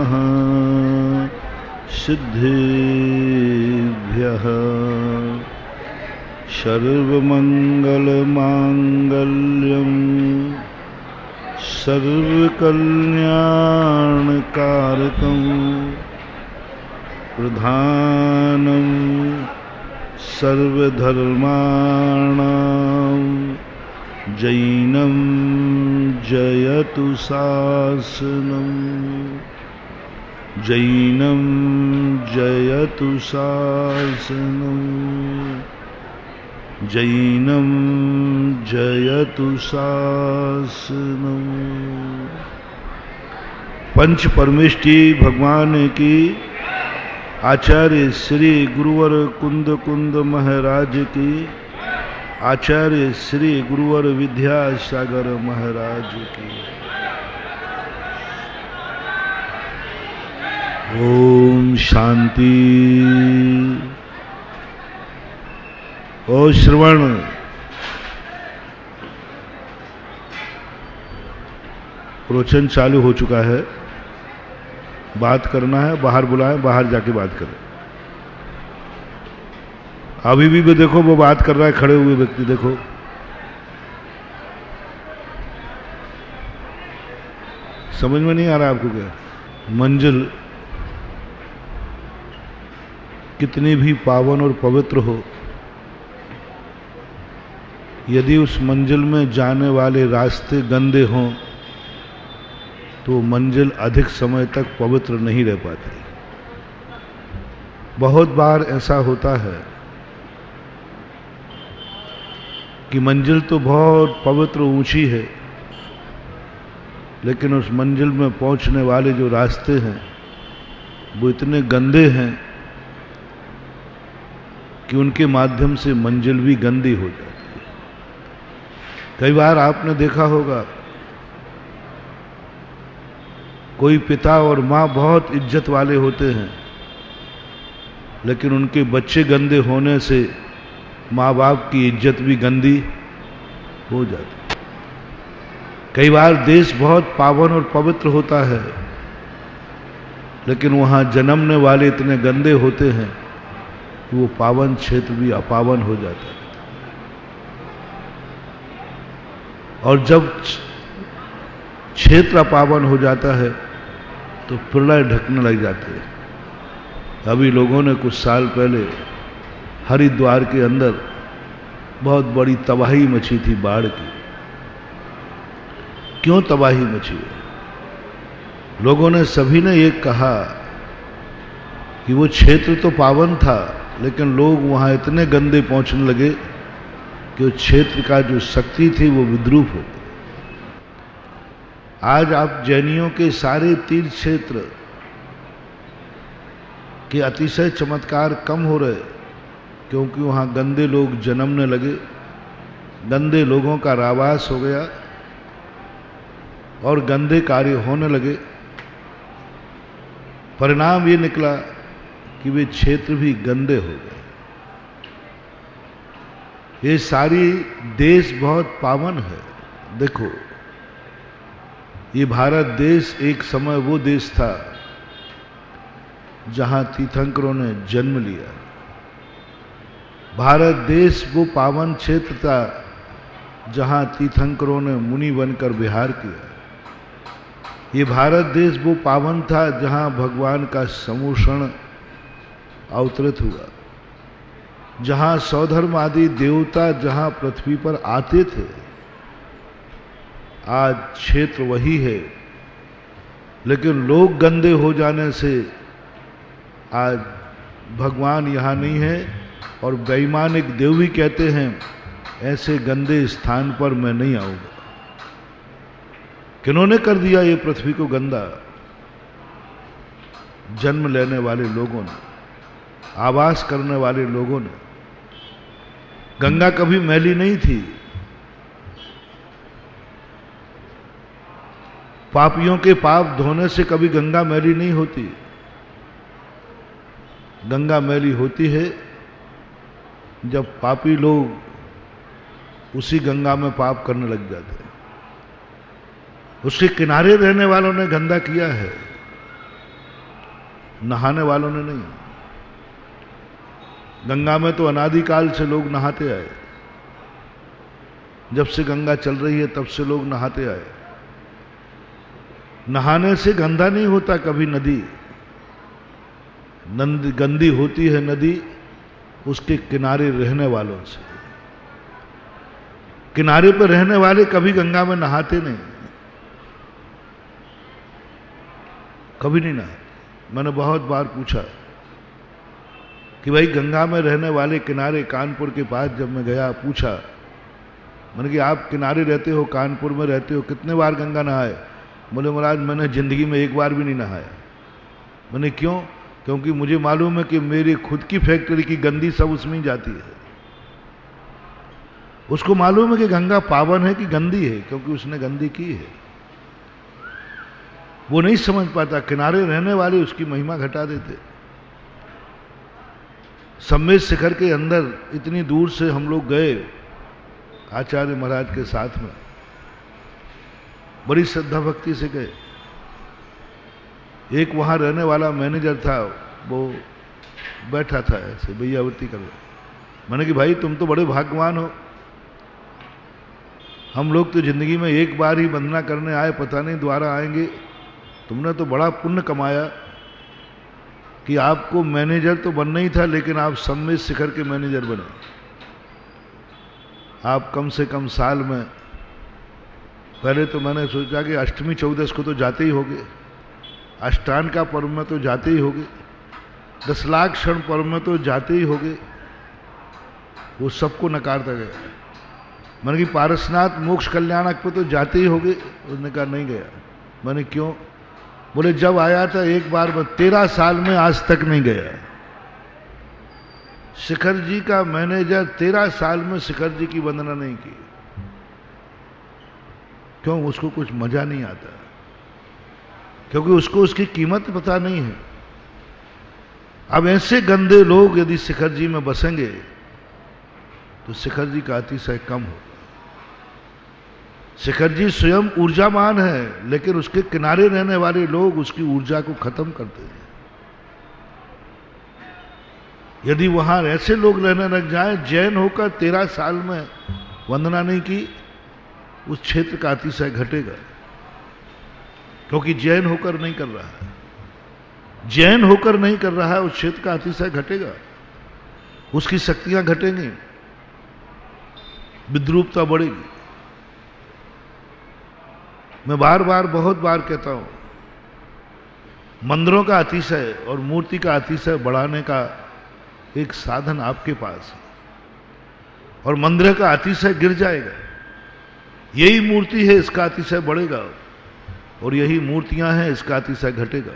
नमः सिद्धेभ्यः। सर्वमंगलमांगल्यं सर्वकल्याणकारकं प्रधानं सर्वधर्माणां जैनं जयतु शासनं जैनं जयतु शासनं जैनं जयतु शासनं। पंच परमेष्टि भगवान की, आचार्य श्री गुरुवर कुंद कुंद महाराज की, आचार्य श्री गुरुवर विद्यासागर महाराज की। ओम शांति। ओ श्रवण, प्रवचन चालू हो चुका है। बात करना है, बाहर बुलाएं, बाहर जाके बात करें। अभी भी देखो वो बात कर रहा है, खड़े हुए व्यक्ति देखो। समझ में नहीं आ रहा आपको क्या? मंजिल कितनी भी पावन और पवित्र हो, यदि उस मंजिल में जाने वाले रास्ते गंदे हों तो मंजिल अधिक समय तक पवित्र नहीं रह पाती। बहुत बार ऐसा होता है कि मंजिल तो बहुत पवित्र ऊंची है, लेकिन उस मंजिल में पहुंचने वाले जो रास्ते हैं वो इतने गंदे हैं कि उनके माध्यम से मंजिल भी गंदी हो जाती है। कई बार आपने देखा होगा, कोई पिता और माँ बहुत इज्जत वाले होते हैं, लेकिन उनके बच्चे गंदे होने से माँ बाप की इज्जत भी गंदी हो जाती। कई बार देश बहुत पावन और पवित्र होता है, लेकिन वहाँ जन्मने वाले इतने गंदे होते हैं कि वो पावन क्षेत्र भी अपावन हो जाता है। और जब क्षेत्र अपावन हो जाता है तो प्रलय ढकने लग जाते हैं। अभी लोगों ने कुछ साल पहले हरिद्वार के अंदर बहुत बड़ी तबाही मची थी, बाढ़ की। क्यों तबाही मची है? लोगों ने, सभी ने एक कहा कि वो क्षेत्र तो पावन था, लेकिन लोग वहाँ इतने गंदे पहुँचने लगे कि उस क्षेत्र का जो शक्ति थी वो विद्रूप हो गई। आज आप जैनियों के सारे तीर्थ क्षेत्र के अतिशय चमत्कार कम हो रहे, क्योंकि वहाँ गंदे लोग जन्मने लगे, गंदे लोगों का रावास हो गया और गंदे कार्य होने लगे। परिणाम ये निकला कि वे क्षेत्र भी गंदे हो गए। ये सारी देश बहुत पावन है। देखो, ये भारत देश एक समय वो देश था जहां तीर्थंकरों ने जन्म लिया। भारत देश वो पावन क्षेत्र था जहां तीर्थंकरों ने मुनि बनकर विहार किया। ये भारत देश वो पावन था जहां भगवान का समूषण अवतरित हुआ, जहां सौधर्म आदि देवता जहां पृथ्वी पर आते थे। आज क्षेत्र वही है, लेकिन लोग गंदे हो जाने से आज भगवान यहाँ नहीं है। और वैमानिक देव भी कहते हैं, ऐसे गंदे स्थान पर मैं नहीं आऊंगा। किन्होंने कर दिया ये पृथ्वी को गंदा? जन्म लेने वाले लोगों ने, आवास करने वाले लोगों ने। गंगा कभी मैली नहीं थी। पापियों के पाप धोने से कभी गंगा मैली नहीं होती। गंगा मैली होती है जब पापी लोग उसी गंगा में पाप करने लग जाते हैं। उसके किनारे रहने वालों ने गंदा किया है। नहाने वालों ने नहीं। गंगा में तो अनादिकाल से लोग नहाते आए, जब से गंगा चल रही है तब से लोग नहाते आए। नहाने से गंदा नहीं होता कभी नदी, गंदी होती है नदी उसके किनारे रहने वालों से। किनारे पर रहने वाले कभी गंगा में नहाते नहीं, कभी नहीं नहाते। मैंने बहुत बार पूछा कि भाई गंगा में रहने वाले किनारे, कानपुर के पास जब मैं गया पूछा, मैंने कि आप किनारे रहते हो, कानपुर में रहते हो, कितने बार गंगा नहाए? बोले महाराज मैंने जिंदगी में एक बार भी नहीं नहाया। मैंने क्यों? क्योंकि मुझे मालूम है कि मेरी खुद की फैक्ट्री की गंदी सब उसमें ही जाती है। उसको मालूम है कि गंगा पावन है कि गंदी है, क्योंकि उसने गंदी की है। वो नहीं समझ पाता, किनारे रहने वाले उसकी महिमा घटा देते। सम्मेद शिखर के अंदर इतनी दूर से हम लोग गए आचार्य महाराज के साथ में, बड़ी श्रद्धा भक्ति से गए। एक वहां रहने वाला मैनेजर था, वो बैठा था ऐसे भैयावृत्ति कर रहा। मैंने कि भाई तुम तो बड़े भाग्यवान हो, हम लोग तो जिंदगी में एक बार ही वंदना करने आए, पता नहीं दोबारा आएंगे। तुमने तो बड़ा पुण्य कमाया कि आपको मैनेजर तो बनना ही था, लेकिन आप सम्मेद शिखर के मैनेजर बने। आप कम से कम साल में, पहले तो मैंने सोचा कि अष्टमी चौदस को तो जाते ही होगे, अष्टान का पर्व में तो जाते ही होगे, 10 लाख क्षण पर्व में तो जाते ही होगे। वो सबको नकारता गया। मैंने कि पारसनाथ मोक्ष कल्याणक पे तो जाते ही होगे? उसने कहा नहीं गया। मैंने क्यों? बोले जब आया था एक बार में, 13 साल में आज तक नहीं गया। शिखर जी का मैनेजर 13 साल में शिखर जी की वंदना नहीं की। क्यों? उसको कुछ मजा नहीं आता, क्योंकि उसको उसकी कीमत पता नहीं है। अब ऐसे गंदे लोग यदि शिखर जी में बसेंगे तो शिखर जी का अतिशय कम हो। शिखर जी स्वयं ऊर्जावान है, लेकिन उसके किनारे रहने वाले लोग उसकी ऊर्जा को खत्म करते हैं। यदि वहां ऐसे लोग रहने लग जाएं, जैन होकर 13 साल में वंदना नहीं की, उस क्षेत्र का अतिशय घटेगा, क्योंकि जैन होकर नहीं कर रहा है। जैन होकर नहीं कर रहा है, उस क्षेत्र का अतिशय घटेगा, उसकी शक्तियां घटेंगी, विद्रूपता बढ़ेगी। मैं बार बार बहुत बार कहता हूं, मंदिरों का अतिशय और मूर्ति का अतिशय बढ़ाने का एक साधन आपके पास है, और मंदिर का अतिशय गिर जाएगा। यही मूर्ति है, इसका अतिशय बढ़ेगा, और यही मूर्तियां हैं, इसका अतिशय घटेगा।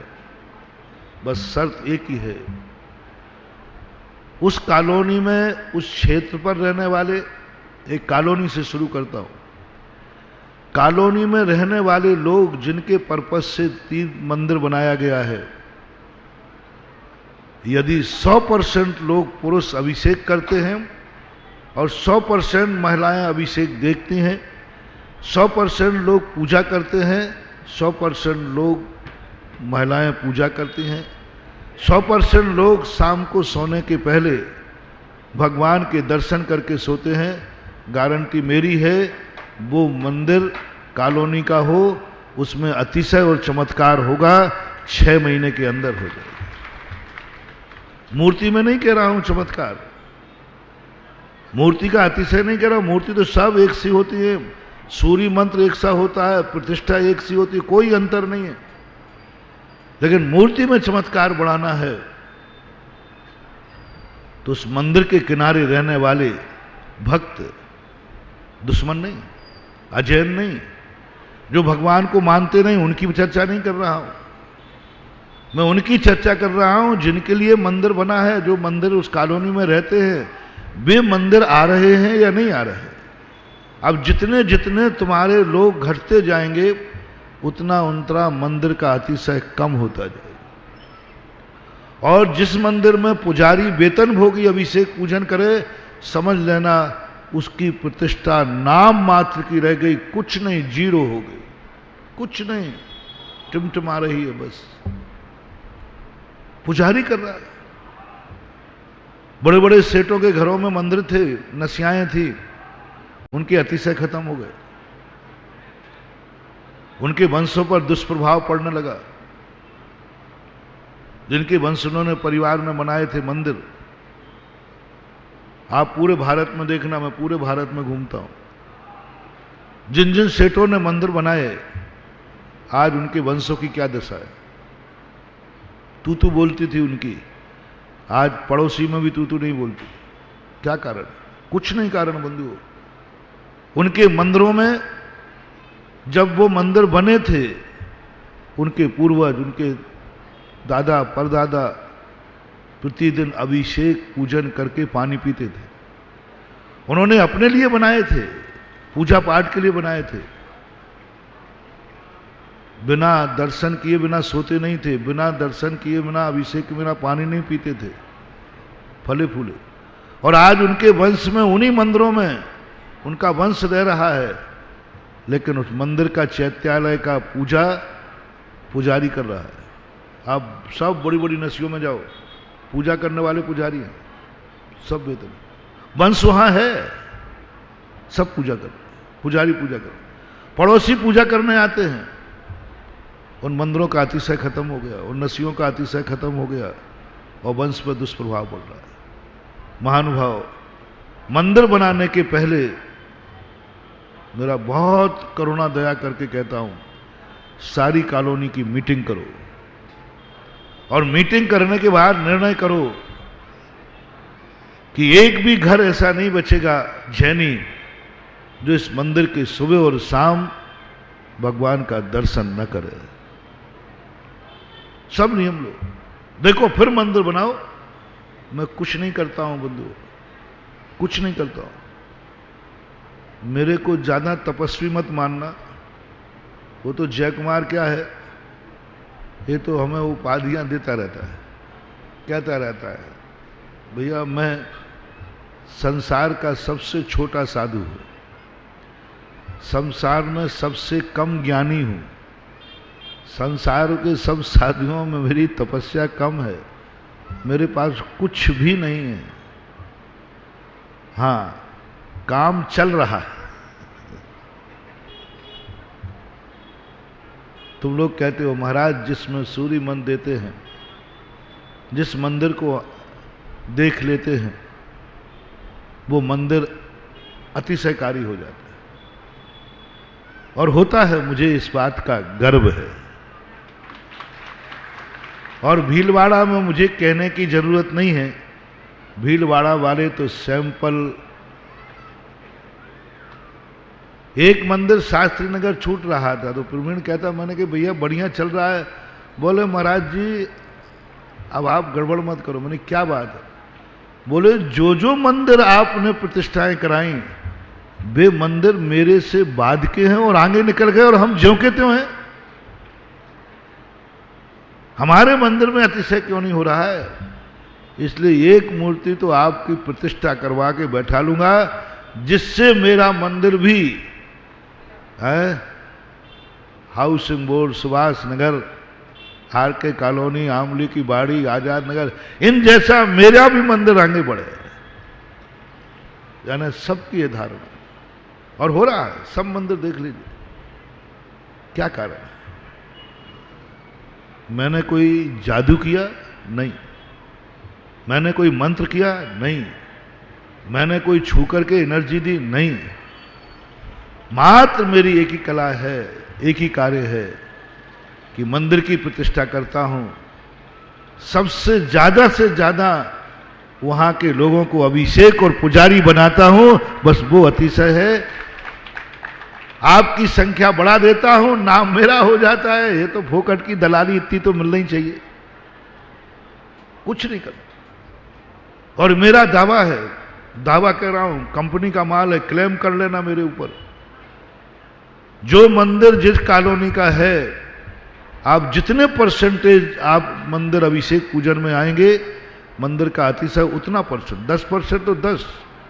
बस शर्त एक ही है, उस कॉलोनी में, उस क्षेत्र पर रहने वाले, एक कॉलोनी से शुरू करता हूं, कॉलोनी में रहने वाले लोग जिनके पर्पज से 3 मंदिर बनाया गया है, यदि 100% लोग पुरुष अभिषेक करते हैं और 100% महिलाएं अभिषेक देखती हैं, 100% लोग पूजा करते हैं, 100% लोग महिलाएं पूजा करती हैं, 100% लोग शाम को सोने के पहले भगवान के दर्शन करके सोते हैं, गारंटी मेरी है वो मंदिर कॉलोनी का हो, उसमें अतिशय और चमत्कार होगा, 6 महीने के अंदर हो जाएगा। मूर्ति में नहीं कह रहा हूं चमत्कार, मूर्ति का अतिशय नहीं कह रहा हूं। मूर्ति तो सब एक सी होती है, सूर्य मंत्र एक सा होता है, प्रतिष्ठा एक सी होती है, कोई अंतर नहीं है। लेकिन मूर्ति में चमत्कार बढ़ाना है तो उस मंदिर के किनारे रहने वाले भक्त, दुश्मन नहीं, अजैन नहीं, जो भगवान को मानते नहीं, उनकी चर्चा नहीं कर रहा हूं मैं। उनकी चर्चा कर रहा हूं जिनके लिए मंदिर बना है, जो मंदिर उस कॉलोनी में रहते हैं, वे मंदिर आ रहे हैं या नहीं आ रहे हैं। अब जितने जितने तुम्हारे लोग घटते जाएंगे, उतना उतना मंदिर का अतिशय कम होता जाएगा। और जिस मंदिर में पुजारी वेतन भोगी अभिषेक पूजन करे, समझ लेना उसकी प्रतिष्ठा नाम मात्र की रह गई, कुछ नहीं, 0 हो गई, कुछ नहीं, टिमटिमा रही है बस। पुजारी कर रहा है। बड़े बड़े सेठों के घरों में मंदिर थे, नसियाएं थी, उनके अतिशय खत्म हो गए, उनके वंशों पर दुष्प्रभाव पड़ने लगा। जिनके वंशजों ने परिवार में बनाए थे मंदिर, आप पूरे भारत में देखना, मैं पूरे भारत में घूमता हूं, जिन जिन सेठों ने मंदिर बनाए आज उनके वंशों की क्या दशा है। तू बोलती थी उनकी, आज पड़ोसी में भी तू नहीं बोलती। क्या कारण? कुछ नहीं कारण बंधुओं। उनके मंदिरों में जब वो मंदिर बने थे, उनके पूर्वज, उनके दादा परदादा प्रतिदिन अभिषेक पूजन करके पानी पीते थे। उन्होंने अपने लिए बनाए थे, पूजा पाठ के लिए बनाए थे। बिना दर्शन किए बिना सोते नहीं थे, बिना दर्शन किए बिना अभिषेक के बिना पानी नहीं पीते थे, फले फूले। और आज उनके वंश में, उन्हीं मंदिरों में उनका वंश रह रहा है, लेकिन उस मंदिर का चैत्यालय का पूजा पुजारी कर रहा है। आप सब बड़ी बड़ी नसियों में जाओ, पूजा करने वाले पुजारी हैं, सब बेहतर वंश वहां है, सब पूजा कर, पुजारी पूजा कर, पड़ोसी पूजा करने आते हैं। उन मंदिरों का अतिशय खत्म हो गया, उन नसियों का अतिशय खत्म हो गया और वंश पर दुष्प्रभाव पड़ रहा है। महानुभाव, मंदिर बनाने के पहले मेरा बहुत करुणा दया करके कहता हूं, सारी कॉलोनी की मीटिंग करो और मीटिंग करने के बाद निर्णय करो कि एक भी घर ऐसा नहीं बचेगा जैनी जो इस मंदिर के सुबह और शाम भगवान का दर्शन न करे। सब नियम लो, देखो फिर मंदिर बनाओ। मैं कुछ नहीं करता हूं बंधु, कुछ नहीं करता हूं। मेरे को ज्यादा तपस्वी मत मानना, वो तो जय कुमार क्या है, ये तो हमें उपाधियां देता रहता है, कहता रहता है भैया मैं संसार का सबसे छोटा साधु हूं, संसार में सबसे कम ज्ञानी हूं, संसार के सब साधुओं में मेरी तपस्या कम है, मेरे पास कुछ भी नहीं है। हां, काम चल रहा है। तुम लोग कहते हो महाराज जिसमें सूर्य मन देते हैं, जिस मंदिर को देख लेते हैं वो मंदिर अतिशयकारी हो जाता है, और होता है, मुझे इस बात का गर्व है। और भीलवाड़ा में मुझे कहने की जरूरत नहीं है, भीलवाड़ा वाले तो सैंपल। एक मंदिर शास्त्री नगर छूट रहा था तो प्रवीण कहता, मैंने कि भैया बढ़िया चल रहा है। बोले महाराज जी अब आप गड़बड़ मत करो। मैंने क्या बात है? बोले जो जो मंदिर आपने प्रतिष्ठाएं कराई वे मंदिर मेरे से बाद के हैं और आगे निकल गए और हम ज्यों के त्यों हैं। हमारे मंदिर में अतिशय क्यों नहीं हो रहा है? इसलिए एक मूर्ति तो आपकी प्रतिष्ठा करवा के बैठा लूंगा जिससे मेरा मंदिर भी है, housing board, Subhash Nagar, R K colony, आमली की बाड़ी, आजाद नगर, इन जैसा मेरा भी मंदिर आगे बढ़े। यानी सबकी ये धारणा, और हो रहा है। सब मंदिर देख लीजिए, क्या कारण है? मैंने कोई जादू किया? नहीं। मैंने कोई मंत्र किया? नहीं। मैंने कोई छू करके एनर्जी दी? नहीं। मात्र मेरी एक ही कला है, एक ही कार्य है कि मंदिर की प्रतिष्ठा करता हूं, सबसे ज्यादा से ज्यादा वहां के लोगों को अभिषेक और पुजारी बनाता हूं, बस वो अतिशय है। आपकी संख्या बढ़ा देता हूं, नाम मेरा हो जाता है। ये तो फोकट की दलाली इतनी तो मिलनी चाहिए, कुछ नहीं करता। और मेरा दावा है, दावा कर रहा हूं, कंपनी का माल है, क्लेम कर लेना मेरे ऊपर। जो मंदिर जिस कॉलोनी का है, आप जितने परसेंटेज आप मंदिर अभिषेक पूजन में आएंगे, मंदिर का अतिशय उतना परसेंट, 10% तो 10,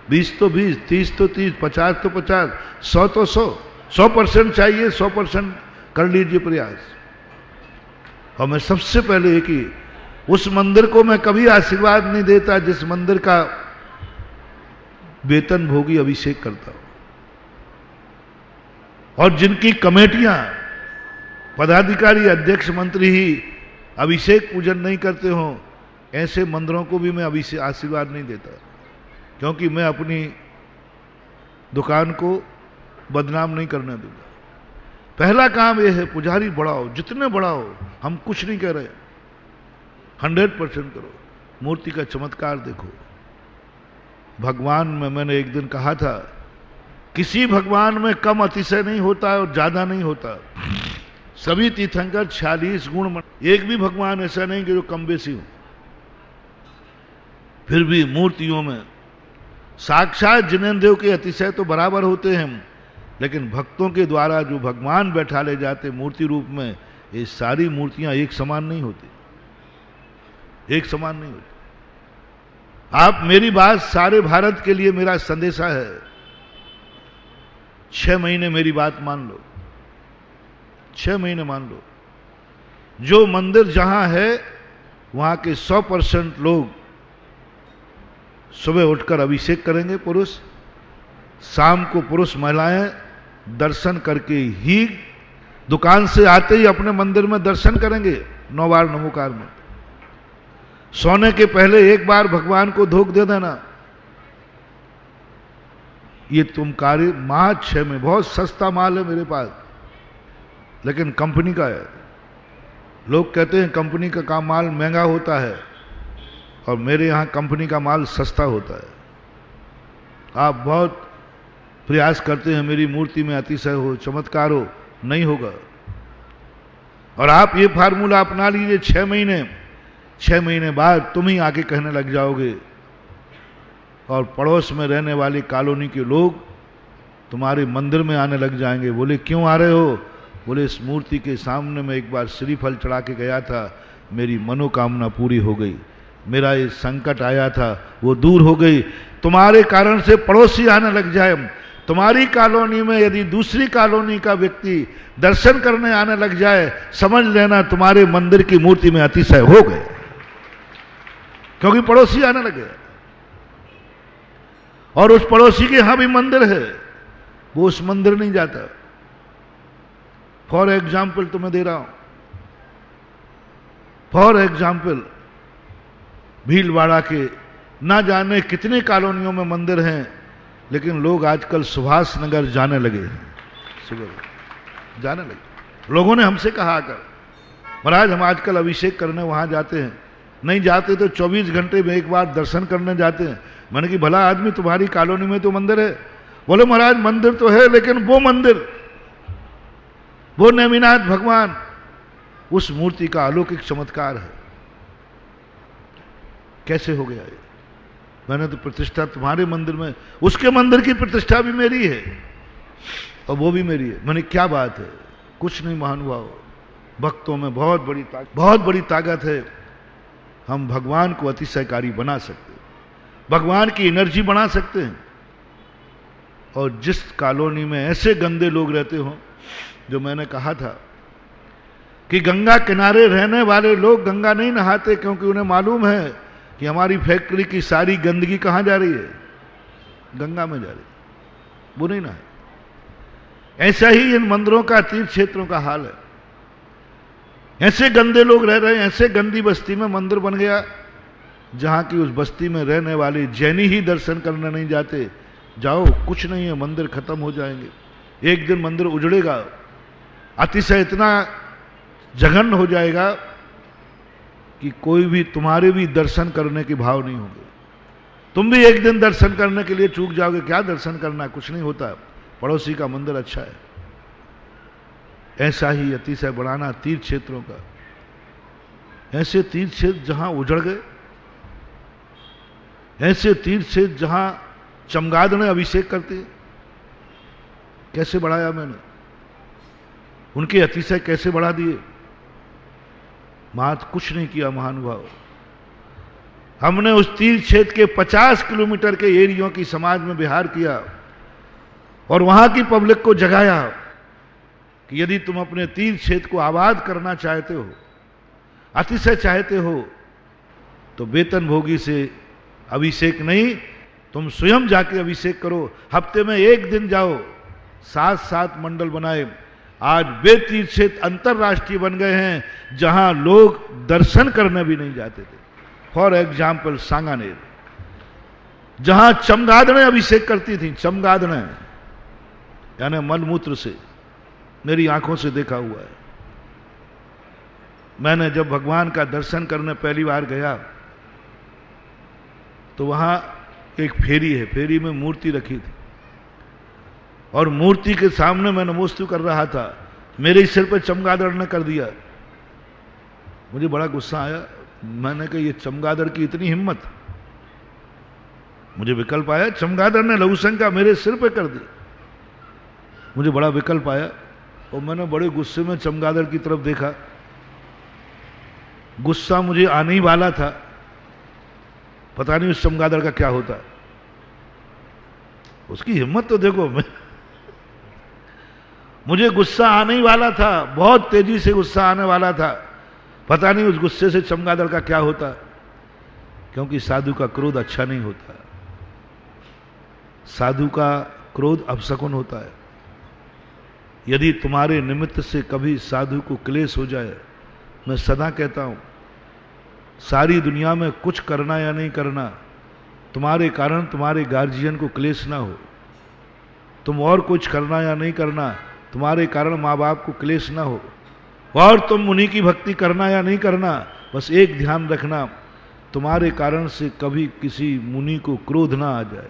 20 तो 20, 30 तो 30, 50 तो 50, 100 तो 100% चाहिए। 100% कर लीजिए प्रयास। और मैं सबसे पहले एक ही उस मंदिर को मैं कभी आशीर्वाद नहीं देता जिस मंदिर का वेतन भोगी अभिषेक करता हो, और जिनकी कमेटियां, पदाधिकारी, अध्यक्ष, मंत्री ही अभिषेक पूजन नहीं करते हो, ऐसे मंदिरों को भी मैं अभिषेक आशीर्वाद नहीं देता, क्योंकि मैं अपनी दुकान को बदनाम नहीं करने दूंगा। पहला काम यह है, पुजारी बढ़ाओ, जितने बढ़ाओ, हम कुछ नहीं कह रहे, 100% करो, मूर्ति का चमत्कार देखो। भगवान में मैंने एक दिन कहा था, किसी भगवान में कम अतिशय नहीं होता और ज्यादा नहीं होता। सभी तीर्थंकर 46 गुण, एक भी भगवान ऐसा नहीं कि जो कम बेसी हो। फिर भी मूर्तियों में साक्षात जिनेंद्रियों के अतिशय तो बराबर होते हैं, लेकिन भक्तों के द्वारा जो भगवान बैठा ले जाते मूर्ति रूप में, ये सारी मूर्तियां एक समान नहीं होती, एक समान नहीं होती। आप मेरी बात, सारे भारत के लिए मेरा संदेशा है, 6 महीने मेरी बात मान लो, 6 महीने मान लो। जो मंदिर जहां है वहां के 100% लोग सुबह उठकर अभिषेक करेंगे, पुरुष, शाम को पुरुष महिलाएं दर्शन करके ही दुकान से आते ही अपने मंदिर में दर्शन करेंगे 9 बार नमोकार में। सोने के पहले एक बार भगवान को धोख दे देना। ये तुम कार्य मार्च 6 में, बहुत सस्ता माल है मेरे पास, लेकिन कंपनी का है। लोग कहते हैं कंपनी का काम माल महंगा होता है, और मेरे यहाँ कंपनी का माल सस्ता होता है। आप बहुत प्रयास करते हैं मेरी मूर्ति में अतिशय हो, चमत्कार हो, नहीं होगा। और आप ये फार्मूला अपना लीजिए, 6 महीने बाद तुम ही आके कहने लग जाओगे, और पड़ोस में रहने वाली कॉलोनी के लोग तुम्हारे मंदिर में आने लग जाएंगे। बोले क्यों आ रहे हो? बोले इस मूर्ति के सामने मैं एक बार श्रीफल चढ़ा के गया था, मेरी मनोकामना पूरी हो गई, मेरा ये संकट आया था वो दूर हो गई। तुम्हारे कारण से पड़ोसी आने लग जाए। तुम्हारी कॉलोनी में यदि दूसरी कॉलोनी का व्यक्ति दर्शन करने आने लग जाए, समझ लेना तुम्हारे मंदिर की मूर्ति में अतिशय हो गए, क्योंकि पड़ोसी आने लगे। और उस पड़ोसी के यहां भी मंदिर है, वो उस मंदिर नहीं जाता। फॉर एग्जाम्पल तुम्हें दे रहा हूं, फॉर एग्जाम्पल भीलवाड़ा के ना जाने कितने कॉलोनियों में मंदिर हैं, लेकिन लोग आजकल सुभाष नगर जाने लगे हैं, सुबह जाने लगे। लोगों ने हमसे कहा कर, महाराज हम आजकल अभिषेक करने वहां जाते हैं, नहीं जाते तो 24 घंटे में एक बार दर्शन करने जाते हैं। मैंने कि भला आदमी, तुम्हारी कॉलोनी में तो मंदिर है। बोले महाराज मंदिर तो है, लेकिन वो मंदिर, वो नेमिनाथ भगवान, उस मूर्ति का अलौकिक चमत्कार है। कैसे हो गया ये? मैंने तो प्रतिष्ठा तुम्हारे मंदिर में, उसके मंदिर की प्रतिष्ठा भी मेरी है और वो भी मेरी है। मैंने क्या बात है? कुछ नहीं महानुभाव, भक्तों में बहुत बड़ी ताकत है। हम भगवान को अतिशयकारी बना सकते हैं, भगवान की एनर्जी बना सकते हैं। और जिस कॉलोनी में ऐसे गंदे लोग रहते हो, जो मैंने कहा था कि गंगा किनारे रहने वाले लोग गंगा नहीं नहाते, क्योंकि उन्हें मालूम है कि हमारी फैक्ट्री की सारी गंदगी कहां जा रही है? गंगा में जा रही है, वो नहीं नहाए। ऐसा ही इन मंदिरों का, तीर्थ क्षेत्रों का हाल है। ऐसे गंदे लोग रह रहे हैं, ऐसे गंदी बस्ती में मंदिर बन गया, जहां की उस बस्ती में रहने वाले जैनी ही दर्शन करने नहीं जाते। जाओ, कुछ नहीं है, मंदिर खत्म हो जाएंगे। एक दिन मंदिर उजड़ेगा, अतिशय इतना जघन्य हो जाएगा कि कोई भी, तुम्हारे भी दर्शन करने के भाव नहीं होंगे। तुम भी एक दिन दर्शन करने के लिए चूक जाओगे। क्या दर्शन करना, कुछ नहीं होता, पड़ोसी का मंदिर अच्छा है। ऐसा ही अतिशय बढ़ाना तीर्थ क्षेत्रों का। ऐसे तीर्थ क्षेत्र जहां उजड़ गए, ऐसे तीर्थ क्षेत्र जहां चमगादड़ें अभिषेक करते, कैसे बढ़ाया मैंने, उनके अतिशय कैसे बढ़ा दिए। मात कुछ नहीं किया महानुभाव। हमने उस तीर्थ क्षेत्र के 50 किलोमीटर के एरियो की समाज में विहार किया और वहां की पब्लिक को जगाया कि यदि तुम अपने तीर्थ क्षेत्र को आबाद करना चाहते हो, अतिशय चाहते हो, तो वेतन भोगी से अभिषेक नहीं, तुम स्वयं जाके अभिषेक करो। हफ्ते में एक दिन जाओ, 7-7 मंडल बनाए। आज वे तीर्थ क्षेत्र अंतरराष्ट्रीय बन गए हैं जहां लोग दर्शन करने भी नहीं जाते थे। फॉर एग्जाम्पल सांगानेर, जहां चमगादड़ें अभिषेक करती थी, चमगादड़ें यानी मलमूत्र से, मेरी आंखों से देखा हुआ है। मैंने जब भगवान का दर्शन करने पहली बार गया तो वहां एक फेरी है, फेरी में मूर्ति रखी थी और मूर्ति के सामने मैं नमोस्तु कर रहा था, मेरे सिर पर चमगादड़ ने कर दिया। मुझे बड़ा गुस्सा आया। मैंने कहा ये चमगादड़ की इतनी हिम्मत। मुझे विकल्प आया, चमगादड़ ने लघुशंका मेरे सिर पे कर दी। मुझे बड़ा विकल्प आया और मैंने बड़े गुस्से में चमगादड़ की तरफ देखा। गुस्सा मुझे आने ही वाला था, पता नहीं उस चमगादड़ का क्या होता। उसकी हिम्मत तो देखो। मुझे गुस्सा आने ही वाला था, बहुत तेजी से गुस्सा आने वाला था। पता नहीं उस गुस्से से चमगादड़ का क्या होता, क्योंकि साधु का क्रोध अच्छा नहीं होता। साधु का क्रोध अपशकुन होता है। यदि तुम्हारे निमित्त से कभी साधु को क्लेश हो जाए, मैं सदा कहता हूं, सारी दुनिया में कुछ करना या नहीं करना, तुम्हारे कारण तुम्हारे गार्जियन को क्लेश ना हो। तुम और कुछ करना या नहीं करना, तुम्हारे कारण माँ बाप को क्लेश ना हो। और तुम मुनि की भक्ति करना या नहीं करना, बस एक ध्यान रखना, तुम्हारे कारण से कभी किसी मुनि को क्रोध ना आ जाए।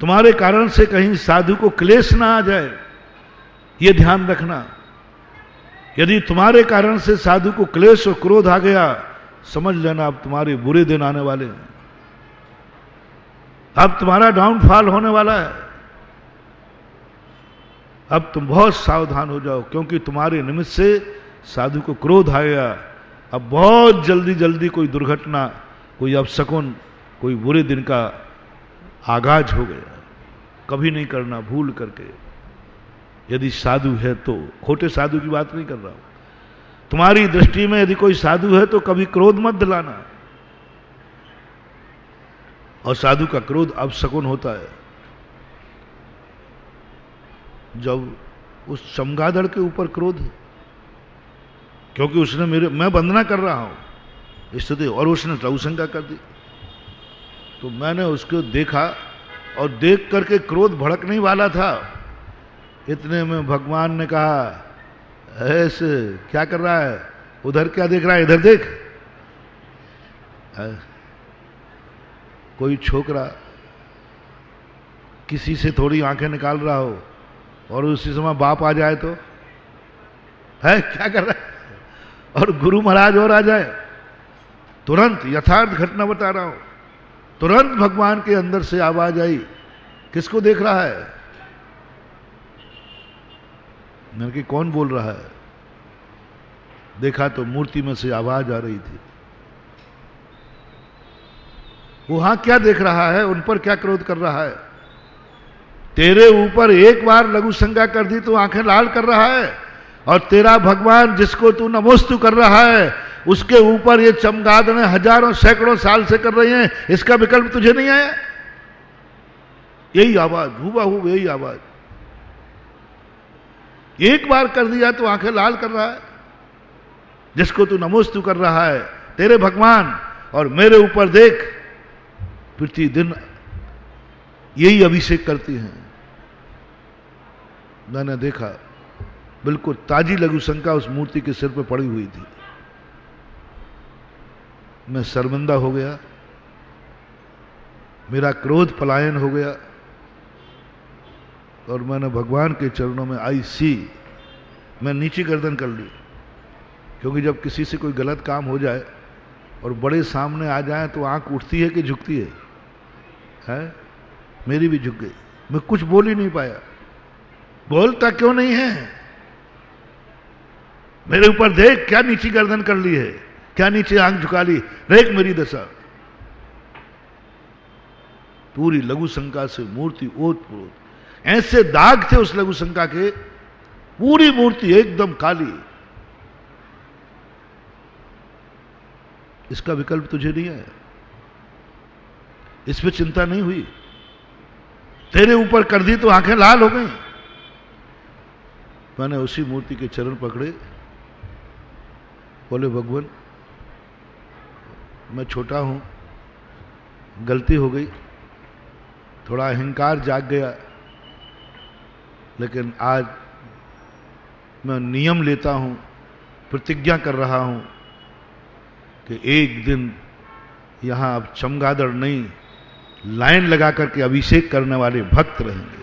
तुम्हारे कारण से कहीं साधु को क्लेश ना आ जाए, ये ध्यान रखना। यदि तुम्हारे कारण से साधु को क्लेश और क्रोध आ गया, समझ लेना अब तुम्हारे बुरे दिन आने वाले हैं। अब तुम्हारा डाउनफॉल होने वाला है। अब तुम बहुत सावधान हो जाओ, क्योंकि तुम्हारे निमित्त से साधु को क्रोध आएगा। अब बहुत जल्दी जल्दी कोई दुर्घटना, कोई अपशकुन, कोई बुरे दिन का आगाज हो गया। कभी नहीं करना भूल करके। यदि साधु है तो, खोटे साधु की बात नहीं कर रहा हूं। तुम्हारी दृष्टि में यदि कोई साधु है तो कभी क्रोध मत दिलाना। और साधु का क्रोध अपशकुन होता है। जब उस चमगादड़ के ऊपर क्रोध, क्योंकि उसने मैं वंदना कर रहा हूं स्थिति, और उसने लघुशंका कर दी, तो मैंने उसको देखा और देख करके क्रोध भड़कने वाला था। इतने में भगवान ने कहा, ऐसे क्या कर रहा है, उधर क्या देख रहा है, इधर देख। कोई छोकरा किसी से थोड़ी आंखें निकाल रहा हो और उसी समय बाप आ जाए तो है क्या कर रहा है, और गुरु महाराज और आ जाए, तुरंत यथार्थ घटना बता रहा हूं, तुरंत भगवान के अंदर से आवाज आई, किसको देख रहा है? मैंने कि कौन बोल रहा है? देखा तो मूर्ति में से आवाज आ रही थी। वहां क्या देख रहा है, उन पर क्या क्रोध कर रहा है? तेरे ऊपर एक बार लघुशंका कर दी तो आंखें लाल कर रहा है, और तेरा भगवान जिसको तू नमोस्तु कर रहा है उसके ऊपर ये चमगादड़ें हजारों सैकड़ों साल से कर रही हैं। इसका विकल्प तुझे नहीं आया? यही आवाज, हुबहू यही आवाज। एक बार कर दिया तो आंखें लाल कर रहा है। जिसको तू नमोस्तु कर रहा है तेरे भगवान, और मेरे ऊपर देख, प्रतिदिन यही अभिषेक करती हैं। मैंने देखा बिल्कुल ताजी लघुशंका उस मूर्ति के सिर पे पड़ी हुई थी। मैं शर्मिंदा हो गया, मेरा क्रोध पलायन हो गया, और मैंने भगवान के चरणों में आई सी, मैं नीची गर्दन कर ली। क्योंकि जब किसी से कोई गलत काम हो जाए और बड़े सामने आ जाए तो आंख उठती है कि झुकती है? मेरी भी झुक गई। मैं कुछ बोल ही नहीं पाया। बोलता क्यों नहीं है? मेरे ऊपर देख, क्या नीची गर्दन कर ली है, क्या नीचे आंख झुका ली, देख मेरी दशा। पूरी लघुशंका से मूर्ति ओत-प्रोत, ऐसे दाग थे उस लघुशंका के, पूरी मूर्ति एकदम काली। इसका विकल्प तुझे नहीं आया, इस पे चिंता नहीं हुई, तेरे ऊपर कर दी तो आंखें लाल हो गई। मैंने उसी मूर्ति के चरण पकड़े, बोले भगवान मैं छोटा हूं, गलती हो गई, थोड़ा अहंकार जाग गया, लेकिन आज मैं नियम लेता हूं, प्रतिज्ञा कर रहा हूं कि एक दिन यहां अब चमगादड़ नहीं, लाइन लगा करके अभिषेक करने वाले भक्त रहेंगे।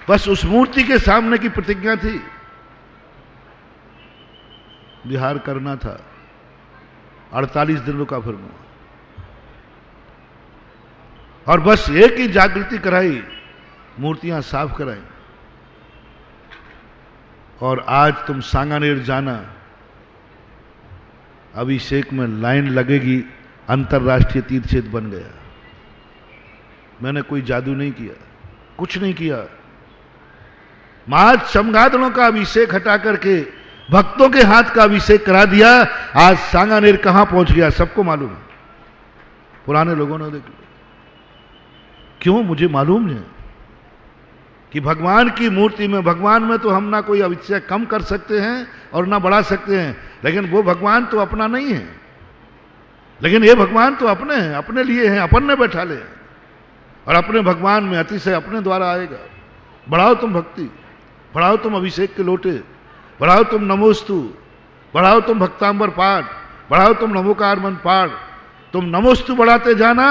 बस उस मूर्ति के सामने की प्रतिज्ञा थी, विहार करना था। 48 दिन रुका फिर मैं, और बस एक ही जागृति कराई, मूर्तियां साफ कराई। और आज तुम सांगानेर जाना, अभिषेक में लाइन लगेगी, अंतर्राष्ट्रीय तीर्थ क्षेत्र बन गया। मैंने कोई जादू नहीं किया, कुछ नहीं किया, मां चमगादड़ों का अभिषेक हटा करके भक्तों के हाथ का अभिषेक करा दिया। आज सांगानेर कहां पहुंच गया सबको मालूम है, पुराने लोगों ने देख लिया। क्यों? मुझे मालूम है कि भगवान की मूर्ति में, भगवान में तो हम ना कोई अभिषेक कम कर सकते हैं और ना बढ़ा सकते हैं, लेकिन वो भगवान तो अपना नहीं है, लेकिन ये भगवान तो अपने हैं, अपने लिए हैं, अपन ने बैठा ले, और अपने भगवान में अतिशय अपने द्वारा आएगा। बढ़ाओ तुम भक्ति, बढ़ाओ तुम अभिषेक के लोटे, बढ़ाओ तुम नमोस्तु, बढ़ाओ तुम भक्तांबर पाठ, बढ़ाओ तुम नमोकार मंत्र पाठ, तुम नमोस्तु बढ़ाते जाना,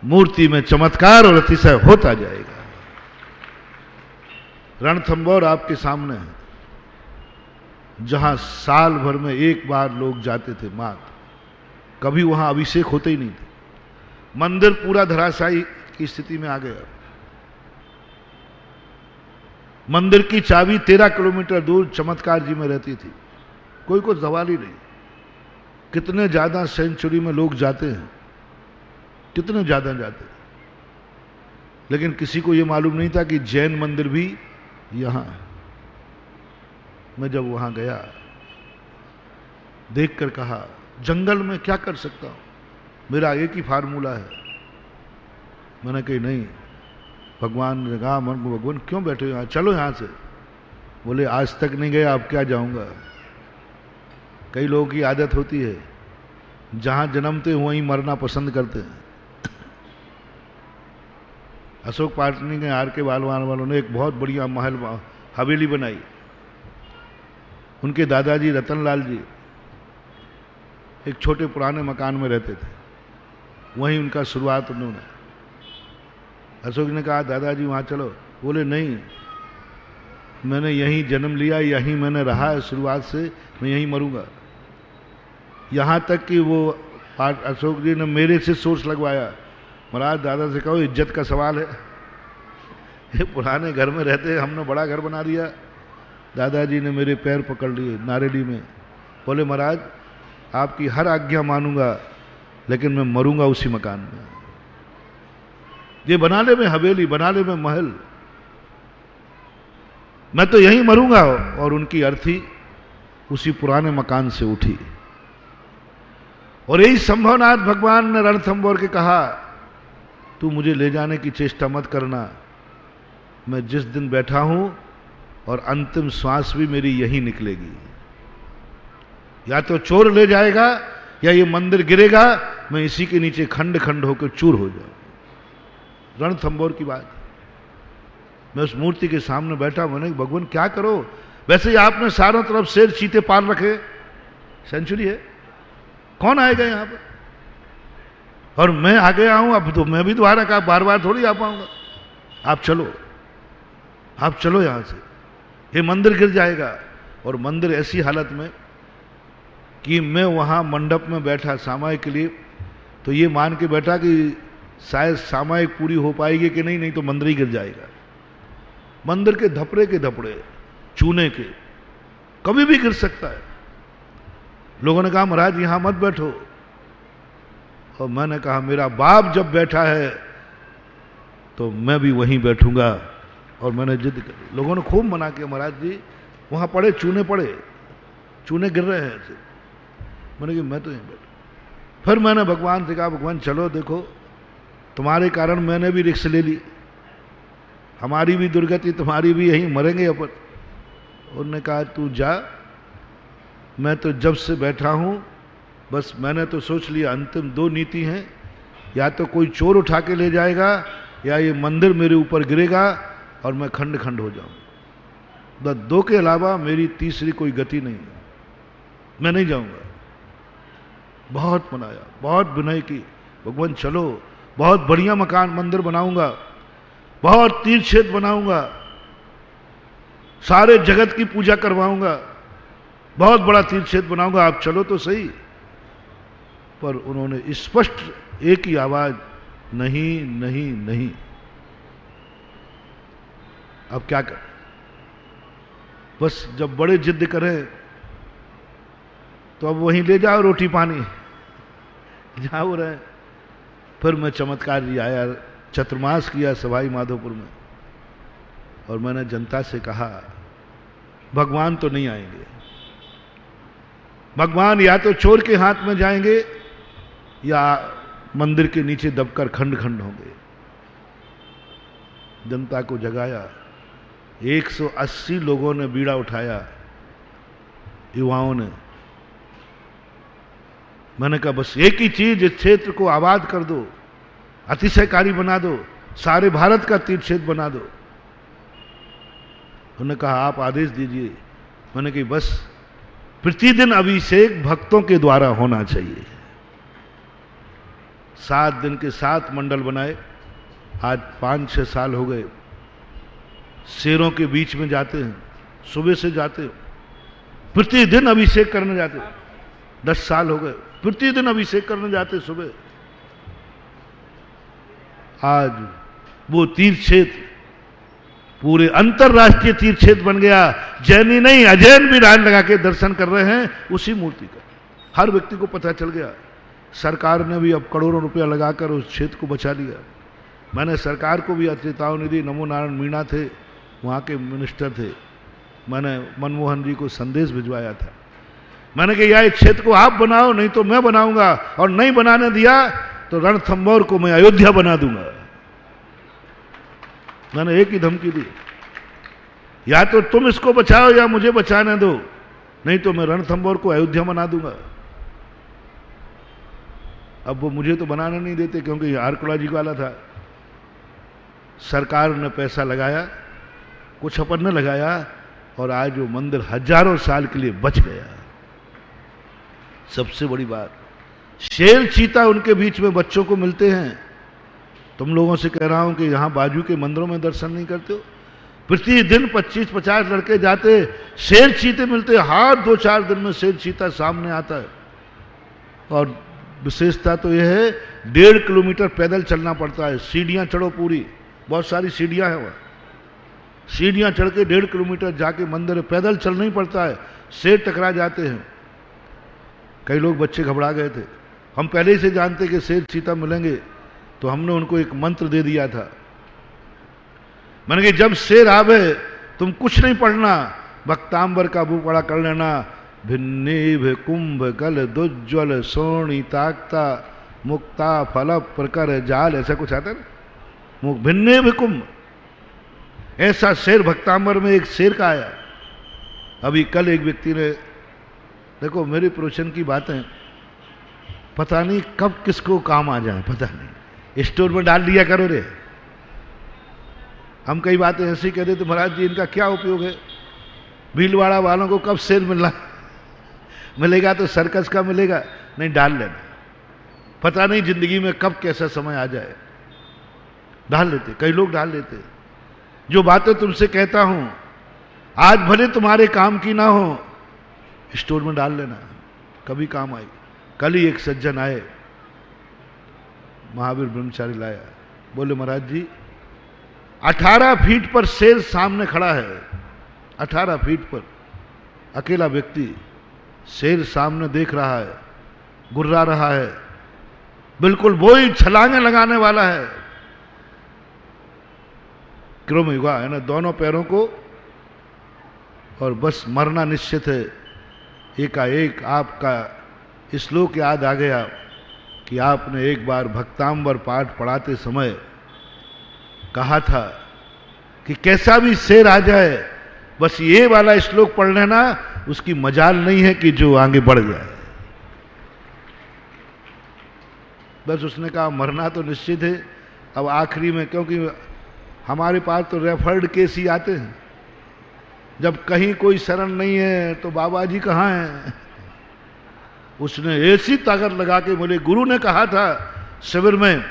मूर्ति में चमत्कार और अतिशय होता जाएगा। रणथंभौर आपके सामने है, जहां साल भर में एक बार लोग जाते थे मात्र, कभी वहां अभिषेक होते ही नहीं थे। मंदिर पूरा धराशायी की स्थिति में आ गया। मंदिर की चाबी 13 किलोमीटर दूर चमत्कार जी में रहती थी, कोई को सवाल ही नहीं। कितने ज्यादा सेंचुरी में लोग जाते हैं, कितने ज्यादा जाते हैं, लेकिन किसी को यह मालूम नहीं था कि जैन मंदिर भी यहां है। मैं जब वहां गया, देखकर कहा जंगल में क्या कर सकता हूं, मेरा एक ही फार्मूला है। मैंने कही नहीं, भगवान ने कहा मन को, भगवान क्यों बैठे यहां, चलो यहां से। बोले आज तक नहीं गया, अब क्या जाऊंगा। कई लोगों की आदत होती है, जहां जन्मते वहीं मरना पसंद करते हैं। अशोक पाटनी के आर के बालवान वालों ने एक बहुत बढ़िया महल हवेली बनाई। उनके दादाजी रतनलाल जी एक छोटे पुराने मकान में रहते थे, वहीं उनका शुरुआत उन्होंने। अशोक ने कहा दादाजी वहां चलो, बोले नहीं, मैंने यहीं जन्म लिया, यहीं मैंने रहा है शुरुआत से, मैं यहीं मरूंगा। यहां तक कि वो अशोक जी ने मेरे से सोच लगवाया, महाराज दादा से कहो इज्जत का सवाल है, ये पुराने घर में रहते हैं, हमने बड़ा घर बना दिया। दादाजी ने मेरे पैर पकड़ लिए नारेली में, बोले महाराज आपकी हर आज्ञा मानूंगा, लेकिन मैं मरूंगा उसी मकान में। ये बना ले में हवेली, बना ले में महल, मैं तो यहीं मरूंगा। और उनकी अर्थी उसी पुराने मकान से उठी। और यही संभवनाथ भगवान ने रणथंभौर के कहा, तू मुझे ले जाने की चेष्टा मत करना, मैं जिस दिन बैठा हूं और अंतिम श्वास भी मेरी यही निकलेगी। या तो चोर ले जाएगा या ये मंदिर गिरेगा, मैं इसी के नीचे खंड खंड होकर चूर हो जाऊं। रणथंभौर की बात, मैं उस मूर्ति के सामने बैठा, मैंने भगवान क्या करो, वैसे ही आपने चारों तरफ शेर चीते पाल रखे, सेंचुरी है, कौन आएगा यहां पर, और मैं आ गया हूं, अब तो मैं भी दोबारा का बार बार थोड़ी आ पाऊंगा। आप चलो, आप चलो यहां से, ये मंदिर गिर जाएगा। और मंदिर ऐसी हालत में कि मैं वहां मंडप में बैठा सामायिक के लिए, तो ये मान के बैठा कि शायद सामायिक पूरी हो पाएगी कि नहीं, नहीं तो मंदिर ही गिर जाएगा। मंदिर के धपड़े चूने के, कभी भी गिर सकता है। लोगों ने कहा महाराज यहां मत बैठो, और मैंने कहा मेरा बाप जब बैठा है तो मैं भी वहीं बैठूंगा। और मैंने जिद करी, लोगों ने खूब मना किया, महाराज जी वहां पड़े, चूने गिर रहे हैं। मैंने कहा मैं तो यहीं बैठा। फिर मैंने भगवान से कहा, भगवान चलो देखो, तुम्हारे कारण मैंने भी रिक्स ले ली, हमारी भी दुर्गति, तुम्हारी भी, यहीं मरेंगे अपन। उन्होंने कहा तू जा, मैं तो जब से बैठा हूं बस मैंने तो सोच लिया अंतिम दो नीति हैं, या तो कोई चोर उठा के ले जाएगा या ये मंदिर मेरे ऊपर गिरेगा और मैं खंड खंड हो जाऊं। बस दो के अलावा मेरी तीसरी कोई गति नहीं है, मैं नहीं जाऊंगा। बहुत मनाया, बहुत विनय की, भगवान चलो, बहुत बढ़िया मकान मंदिर बनाऊंगा, बहुत तीर्थ क्षेत्र बनाऊंगा, सारे जगत की पूजा करवाऊंगा, बहुत बड़ा तीर्थ क्षेत्र बनाऊंगा, आप चलो तो सही। पर उन्होंने स्पष्ट एक ही आवाज, नहीं नहीं नहीं। अब क्या कर, बस जब बड़े जिद करें तो अब वहीं ले जाओ रोटी पानी, जहां वो रहे। फिर मैं चमत्कार जी आया, चतुर्मास किया सवाई माधोपुर में, और मैंने जनता से कहा भगवान तो नहीं आएंगे, भगवान या तो चोर के हाथ में जाएंगे या मंदिर के नीचे दबकर खंड खंड होंगे। जनता को जगाया, 180 लोगों ने बीड़ा उठाया, युवाओं ने। मैंने कहा बस एक ही चीज, इस क्षेत्र को आबाद कर दो, अतिशयकारी बना दो, सारे भारत का तीर्थ क्षेत्र बना दो। उन्होंने कहा आप आदेश दीजिए। मैंने कहा बस प्रतिदिन अभिषेक भक्तों के द्वारा होना चाहिए। 7 दिन के 7 मंडल बनाए, आज 5-6 साल हो गए। शेरों के बीच में जाते हैं, सुबह से जाते हैं, प्रतिदिन अभिषेक करने जाते हैं। 10 साल हो गए, प्रतिदिन अभिषेक करने जाते सुबह। आज वो तीर्थ क्षेत्र पूरे अंतरराष्ट्रीय तीर्थ क्षेत्र बन गया। जैनी नहीं, अजैन भी लाइन लगा के दर्शन कर रहे हैं उसी मूर्ति का। हर व्यक्ति को पता चल गया। सरकार ने भी अब करोड़ों रुपया लगाकर उस क्षेत्र को बचा लिया। मैंने सरकार को भी चेतावनी दी, नमो नारायण मीणा थे, वहाँ के मिनिस्टर थे, मैंने मनमोहन जी को संदेश भिजवाया था। मैंने कहा इस क्षेत्र को आप बनाओ, नहीं तो मैं बनाऊंगा, और नहीं बनाने दिया तो रणथंभौर को मैं अयोध्या बना दूंगा। मैंने एक ही धमकी दी, या तो तुम इसको बचाओ या मुझे बचाने दो, नहीं तो मैं रणथंभौर को अयोध्या बना दूंगा। अब वो मुझे तो बनाने नहीं देते क्योंकि ये आरकुड़ा जी वाला था। सरकार ने पैसा लगाया, कुछ अपन ने लगाया, और आज वो मंदिर हजारों साल के लिए बच गया। सबसे बड़ी बात, शेर चीता उनके बीच में बच्चों को मिलते हैं। तुम लोगों से कह रहा हूं कि यहां बाजू के मंदिरों में दर्शन नहीं करते हो? प्रतिदिन 25-50 लड़के जाते, शेर चीते मिलते, हर 2-4 दिन में शेर चीता सामने आता है। और विशेषता तो यह है 1.5 किलोमीटर पैदल चलना पड़ता है, सीढ़ियां चढ़ो पूरी, बहुत सारी सीढ़ियां हैं वहां, सीढ़ियां चढ़ के 1.5 किलोमीटर जाके मंदिर पैदल चलना ही पड़ता है। शेर टकरा जाते हैं। कई लोग बच्चे घबरा गए थे। हम पहले ही से जानते कि शेर चीता मिलेंगे, तो हमने उनको एक मंत्र दे दिया था। मैंने कहा जब शेर आवे तुम कुछ नहीं पढ़ना, भक्तांबर का मुंह पड़ा कर लेना, भिन्नी कुंभ गल दुज्ज्वल सोणी ताकता मुक्ता फल प्रकर जाल, ऐसा कुछ आता है ना, भिन्नी कुंभ। ऐसा शेर भक्तांबर में एक शेर का आया। अभी कल एक व्यक्ति ने, देखो मेरे प्रवचन की बातें पता नहीं कब किसको काम आ जाए, पता नहीं, स्टोर में डाल दिया करो रे। हम कई बातें ऐसी कह देते, महाराज जी इनका क्या उपयोग है, भीलवाड़ा वालों को कब शेर मिलेगा तो सर्कस का मिलेगा, नहीं डाल लेना, पता नहीं जिंदगी में कब कैसा समय आ जाए। डाल लेते, कई लोग डाल लेते। जो बातें तुमसे कहता हूं आज भले तुम्हारे काम की ना हो, स्टोर में डाल लेना, कभी काम आई। कल ही एक सज्जन आए, महावीर ब्रह्मचारी लाया, बोले महाराज जी 18 फीट पर शेर सामने खड़ा है, 18 फीट पर अकेला व्यक्ति शेर सामने देख रहा है, गुर्रा रहा है, बिल्कुल वो ही छलांगे लगाने वाला है। क्रम युगा है ना, दोनों पैरों को, और बस मरना निश्चित है। एकाएक आपका श्लोक याद आ गया कि आपने एक बार भक्तांबर पाठ पढ़ाते समय कहा था कि कैसा भी शेर आ जाए, बस ये वाला श्लोक पढ़ लेना, उसकी मजाल नहीं है कि जो आगे बढ़ जाए। बस उसने कहा मरना तो निश्चित है। अब आखिरी में, क्योंकि हमारे पास तो रेफर्ड केस ही आते हैं, जब कहीं कोई शरण नहीं है तो बाबा जी कहाँ हैं। उसने ऐसी ताकत लगा के, बोले गुरु ने कहा था शिविर में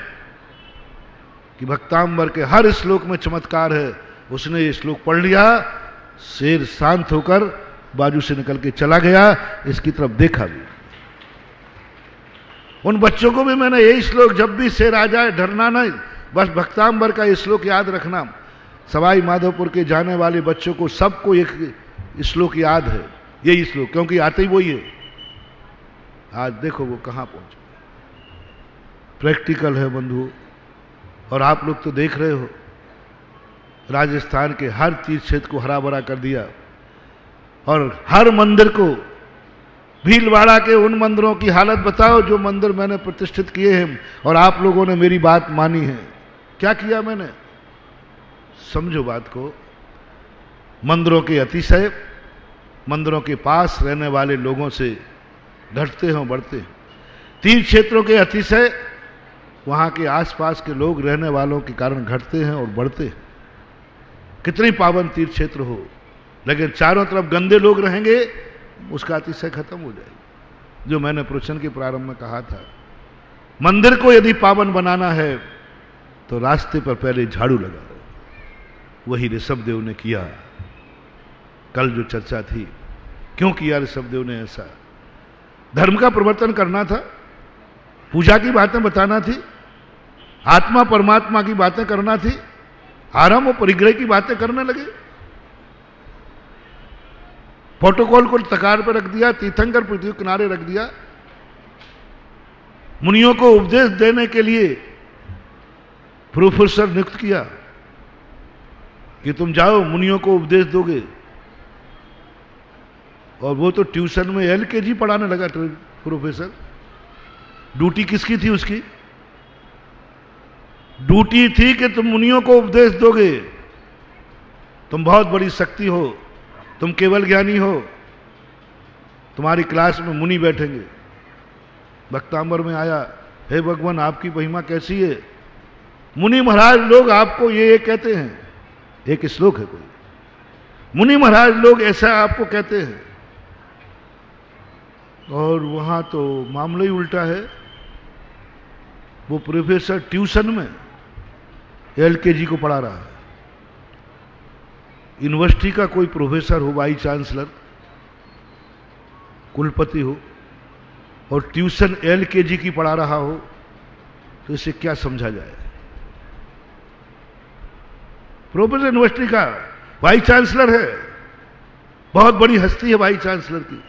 कि भक्तांबर के हर श्लोक में चमत्कार है। उसने ये श्लोक पढ़ लिया, शेर शांत होकर बाजू से निकल के चला गया, इसकी तरफ देखा भी। उन बच्चों को भी मैंने यही श्लोक, जब भी शेर आ जाए डरना नहीं, बस भक्तांबर का ये श्लोक याद रखना। सवाई माधोपुर के जाने वाले बच्चों को सबको एक श्लोक याद है, यही श्लोक, क्योंकि आते ही वही है। आज देखो वो कहां पहुंचे। प्रैक्टिकल है बंधु, और आप लोग तो देख रहे हो, राजस्थान के हर तीर्थ क्षेत्र को हरा भरा कर दिया, और हर मंदिर को, भीलवाड़ा के उन मंदिरों की हालत बताओ जो मंदिर मैंने प्रतिष्ठित किए हैं और आप लोगों ने मेरी बात मानी है। क्या किया मैंने, समझो बात को। मंदिरों के अतिशय, मंदिरों के पास रहने वाले लोगों से घटते हैं, बढ़ते हैं। तीर्थ क्षेत्रों के अतिशय, वहां के आसपास के लोग रहने वालों के कारण घटते हैं और बढ़ते हैं। कितनी पावन तीर्थ क्षेत्र हो, लेकिन चारों तरफ गंदे लोग रहेंगे, उसका अतिशय खत्म हो जाएगी। जो मैंने प्रवचन के प्रारंभ में कहा था, मंदिर को यदि पावन बनाना है तो रास्ते पर पहले झाड़ू लगाओ। वही ऋषभदेव ने किया। कल जो चर्चा थी, क्यों किया ऋषभदेव ने ऐसा? धर्म का प्रवर्तन करना था, पूजा की बातें बताना थी, आत्मा परमात्मा की बातें करना थी। आराम और परिग्रह की बातें करने लगे। प्रोटोकॉल को तकार पर रख दिया, तीर्थंकर पृथ्वी किनारे रख दिया। मुनियों को उपदेश देने के लिए प्रोफेसर नियुक्त किया कि तुम जाओ मुनियों को उपदेश दोगे, और वो तो ट्यूशन में एलकेजी पढ़ाने लगा प्रोफेसर। ड्यूटी किसकी थी? उसकी ड्यूटी थी कि तुम मुनियों को उपदेश दोगे। तुम बहुत बड़ी शक्ति हो, तुम केवल ज्ञानी हो, तुम्हारी क्लास में मुनि बैठेंगे। भक्तांबर में आया, हे भगवान आपकी महिमा कैसी है? मुनि महाराज लोग आपको ये कहते हैं, एक श्लोक है कोई, मुनि महाराज लोग ऐसा आपको कहते हैं। और वहां तो मामला ही उल्टा है। वो प्रोफेसर ट्यूशन में एलकेजी को पढ़ा रहा है। यूनिवर्सिटी का कोई प्रोफेसर हो, वाइस चांसलर, कुलपति हो, और ट्यूशन एलकेजी की पढ़ा रहा हो, तो इसे क्या समझा जाए? प्रोफेसर यूनिवर्सिटी का वाइस चांसलर है, बहुत बड़ी हस्ती है वाइस चांसलर की,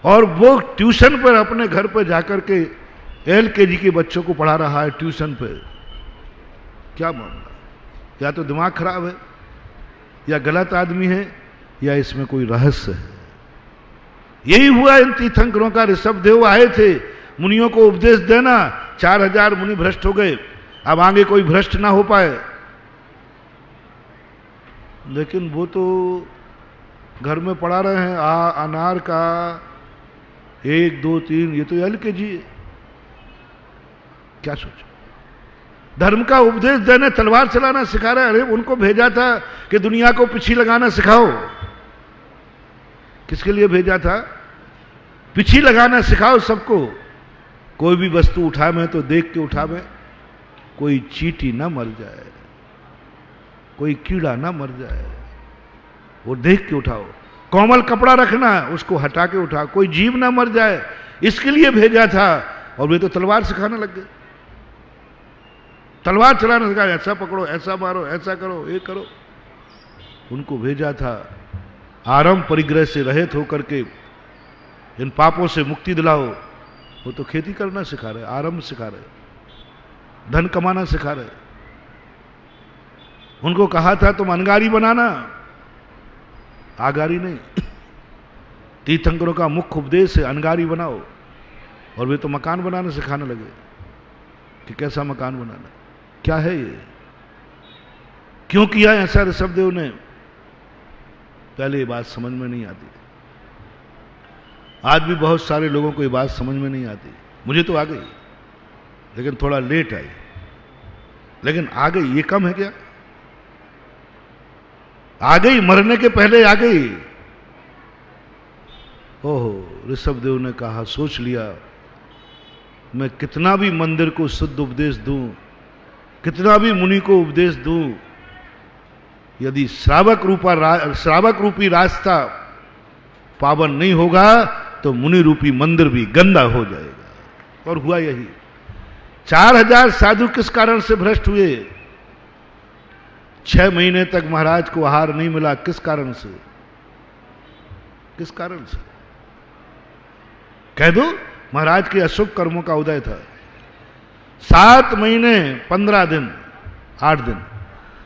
और वो ट्यूशन पर अपने घर पर जाकर के एलकेजी के बच्चों को पढ़ा रहा है ट्यूशन पे। क्या मामला? या तो दिमाग खराब है, या गलत आदमी है, या इसमें कोई रहस्य है। यही हुआ इन तीर्थंकरों का। ऋषभदेव आए थे मुनियों को उपदेश देना, 4000 मुनि भ्रष्ट हो गए। अब आगे कोई भ्रष्ट ना हो पाए। लेकिन वो तो घर में पढ़ा रहे हैं अनार का 1 2 3, ये तो एलकेजी है। क्या सोचो? धर्म का उपदेश देने, तलवार चलाना सिखा रहे। अरे उनको भेजा था कि दुनिया को पिछी लगाना सिखाओ। किसके लिए भेजा था? पिछी लगाना सिखाओ सबको। कोई भी वस्तु उठावे तो देख के उठावे, कोई चींटी ना मर जाए, कोई कीड़ा ना मर जाए, वो देख के उठाओ। कोमल कपड़ा रखना, उसको हटा के उठाओ, कोई जीव ना मर जाए, इसके लिए भेजा था। और वे तो तलवार सिखाने लग गए। तलवार चलाने सिखा, ऐसा पकड़ो, ऐसा मारो, ऐसा करो, ये करो। उनको भेजा था आरंभ परिग्रह से रहित होकर के इन पापों से मुक्ति दिलाओ। वो तो खेती करना सिखा रहे, आरंभ सिखा रहे, धन कमाना सिखा रहे। उनको कहा था तुम अनगारी बनाना, आगारी नहीं। तीर्थंकरों का मुख्य उपदेश है अंगारी बनाओ, और वे तो मकान बनाने सिखाने लगे कि कैसा मकान बनाना, क्या है ये, क्यों किया ऐसा ऋषभदेव ने। पहले ये बात समझ में नहीं आती, आज भी बहुत सारे लोगों को ये बात समझ में नहीं आती। मुझे तो आ गई, लेकिन थोड़ा लेट आई, लेकिन आ गई। ये कम है क्या? आ गई, मरने के पहले आ गई। ओहो, ऋषभदेव ने कहा, सोच लिया मैं कितना भी मंदिर को शुद्ध उपदेश दूं, कितना भी मुनि को उपदेश दूं, यदि श्रावक रूपी रास्ता पावन नहीं होगा तो मुनि रूपी मंदिर भी गंदा हो जाएगा। और हुआ यही। 4000 साधु किस कारण से भ्रष्ट हुए? 6 महीने तक महाराज को आहार नहीं मिला। किस कारण से? किस कारण से? कह दो, महाराज के अशुभ कर्मों का उदय था। 7 महीने 15 दिन 8 दिन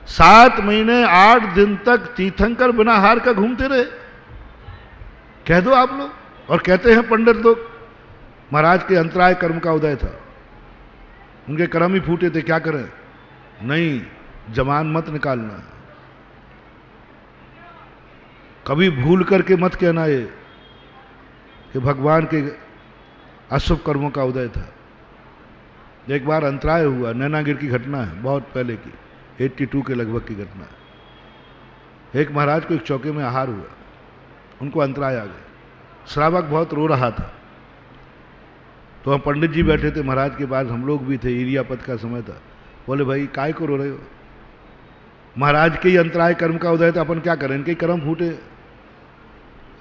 7 महीने 8 दिन तक तीर्थंकर बिना आहार का घूमते रहे। कह दो आप लोग। और कहते हैं पंडित लोग महाराज के अंतराय कर्म का उदय था, उनके कर्म ही फूटे थे, क्या करें? नहीं, जमान मत निकालना, कभी भूल करके मत कहना ये कि भगवान के अशुभ कर्मों का उदय था। एक बार अंतराय हुआ, नैनागिर की घटना है, बहुत पहले की, 82 के लगभग की घटना है। एक महाराज को एक चौके में आहार हुआ, उनको अंतराय आ गया। श्रावक बहुत रो रहा था, तो हम पंडित जी बैठे थे महाराज के पास, हम लोग भी थे, इरियापद का समय था। बोले भाई काय को रो रहे हो? महाराज के ही अंतराय कर्म का उदय था, अपन क्या करें, इनके कर्म फूटे।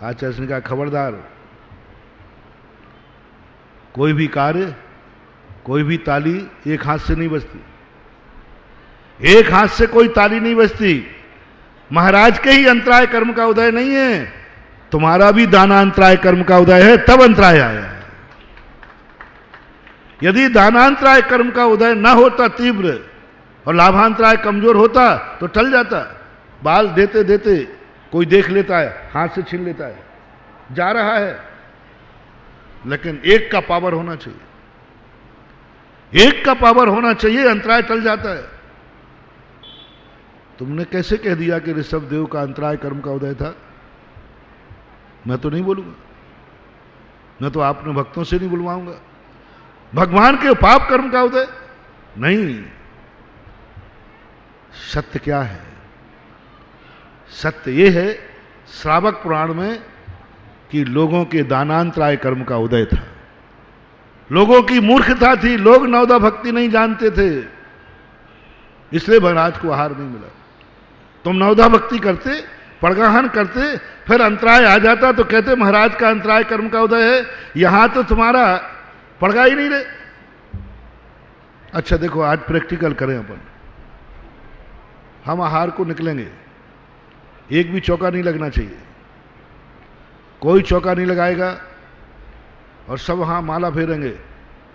आचार्य ने कहा खबरदार, कोई भी कार्य, कोई भी ताली एक हाथ से नहीं बजती, एक हाथ से कोई ताली नहीं बजती। महाराज के ही अंतराय कर्म का उदय नहीं है, तुम्हारा भी दानांतराय कर्म का उदय है, तब अंतराय आया। यदि दानांतराय कर्म का उदय ना होता तीव्र और लाभांतराय कमजोर होता तो टल जाता। बाल देते देते कोई देख लेता है, हाथ से छीन लेता है, जा रहा है, लेकिन एक का पावर होना चाहिए, एक का पावर होना चाहिए, अंतराय टल जाता है। तुमने कैसे कह दिया कि ऋषभदेव का अंतराय कर्म का उदय था? मैं तो नहीं बोलूंगा, मैं तो आपने भक्तों से नहीं बुलवाऊंगा। भगवान के पाप कर्म का उदय नहीं। सत्य क्या है? सत्य यह है श्रावक पुराण में कि लोगों के दानांतराय कर्म का उदय था। लोगों की मूर्खता थी, लोग नवदा भक्ति नहीं जानते थे, इसलिए महाराज को आहार नहीं मिला। तुम नवदा भक्ति करते, पड़गाहन करते, फिर अंतराय आ जाता तो कहते महाराज का अंतराय कर्म का उदय है। यहां तो तुम्हारा पड़गा ही नहीं रहे। अच्छा देखो, आज प्रैक्टिकल करें अपन। हम आहार को निकलेंगे, एक भी चौका नहीं लगना चाहिए, कोई चौका नहीं लगाएगा, और सब वहां माला फेरेंगे,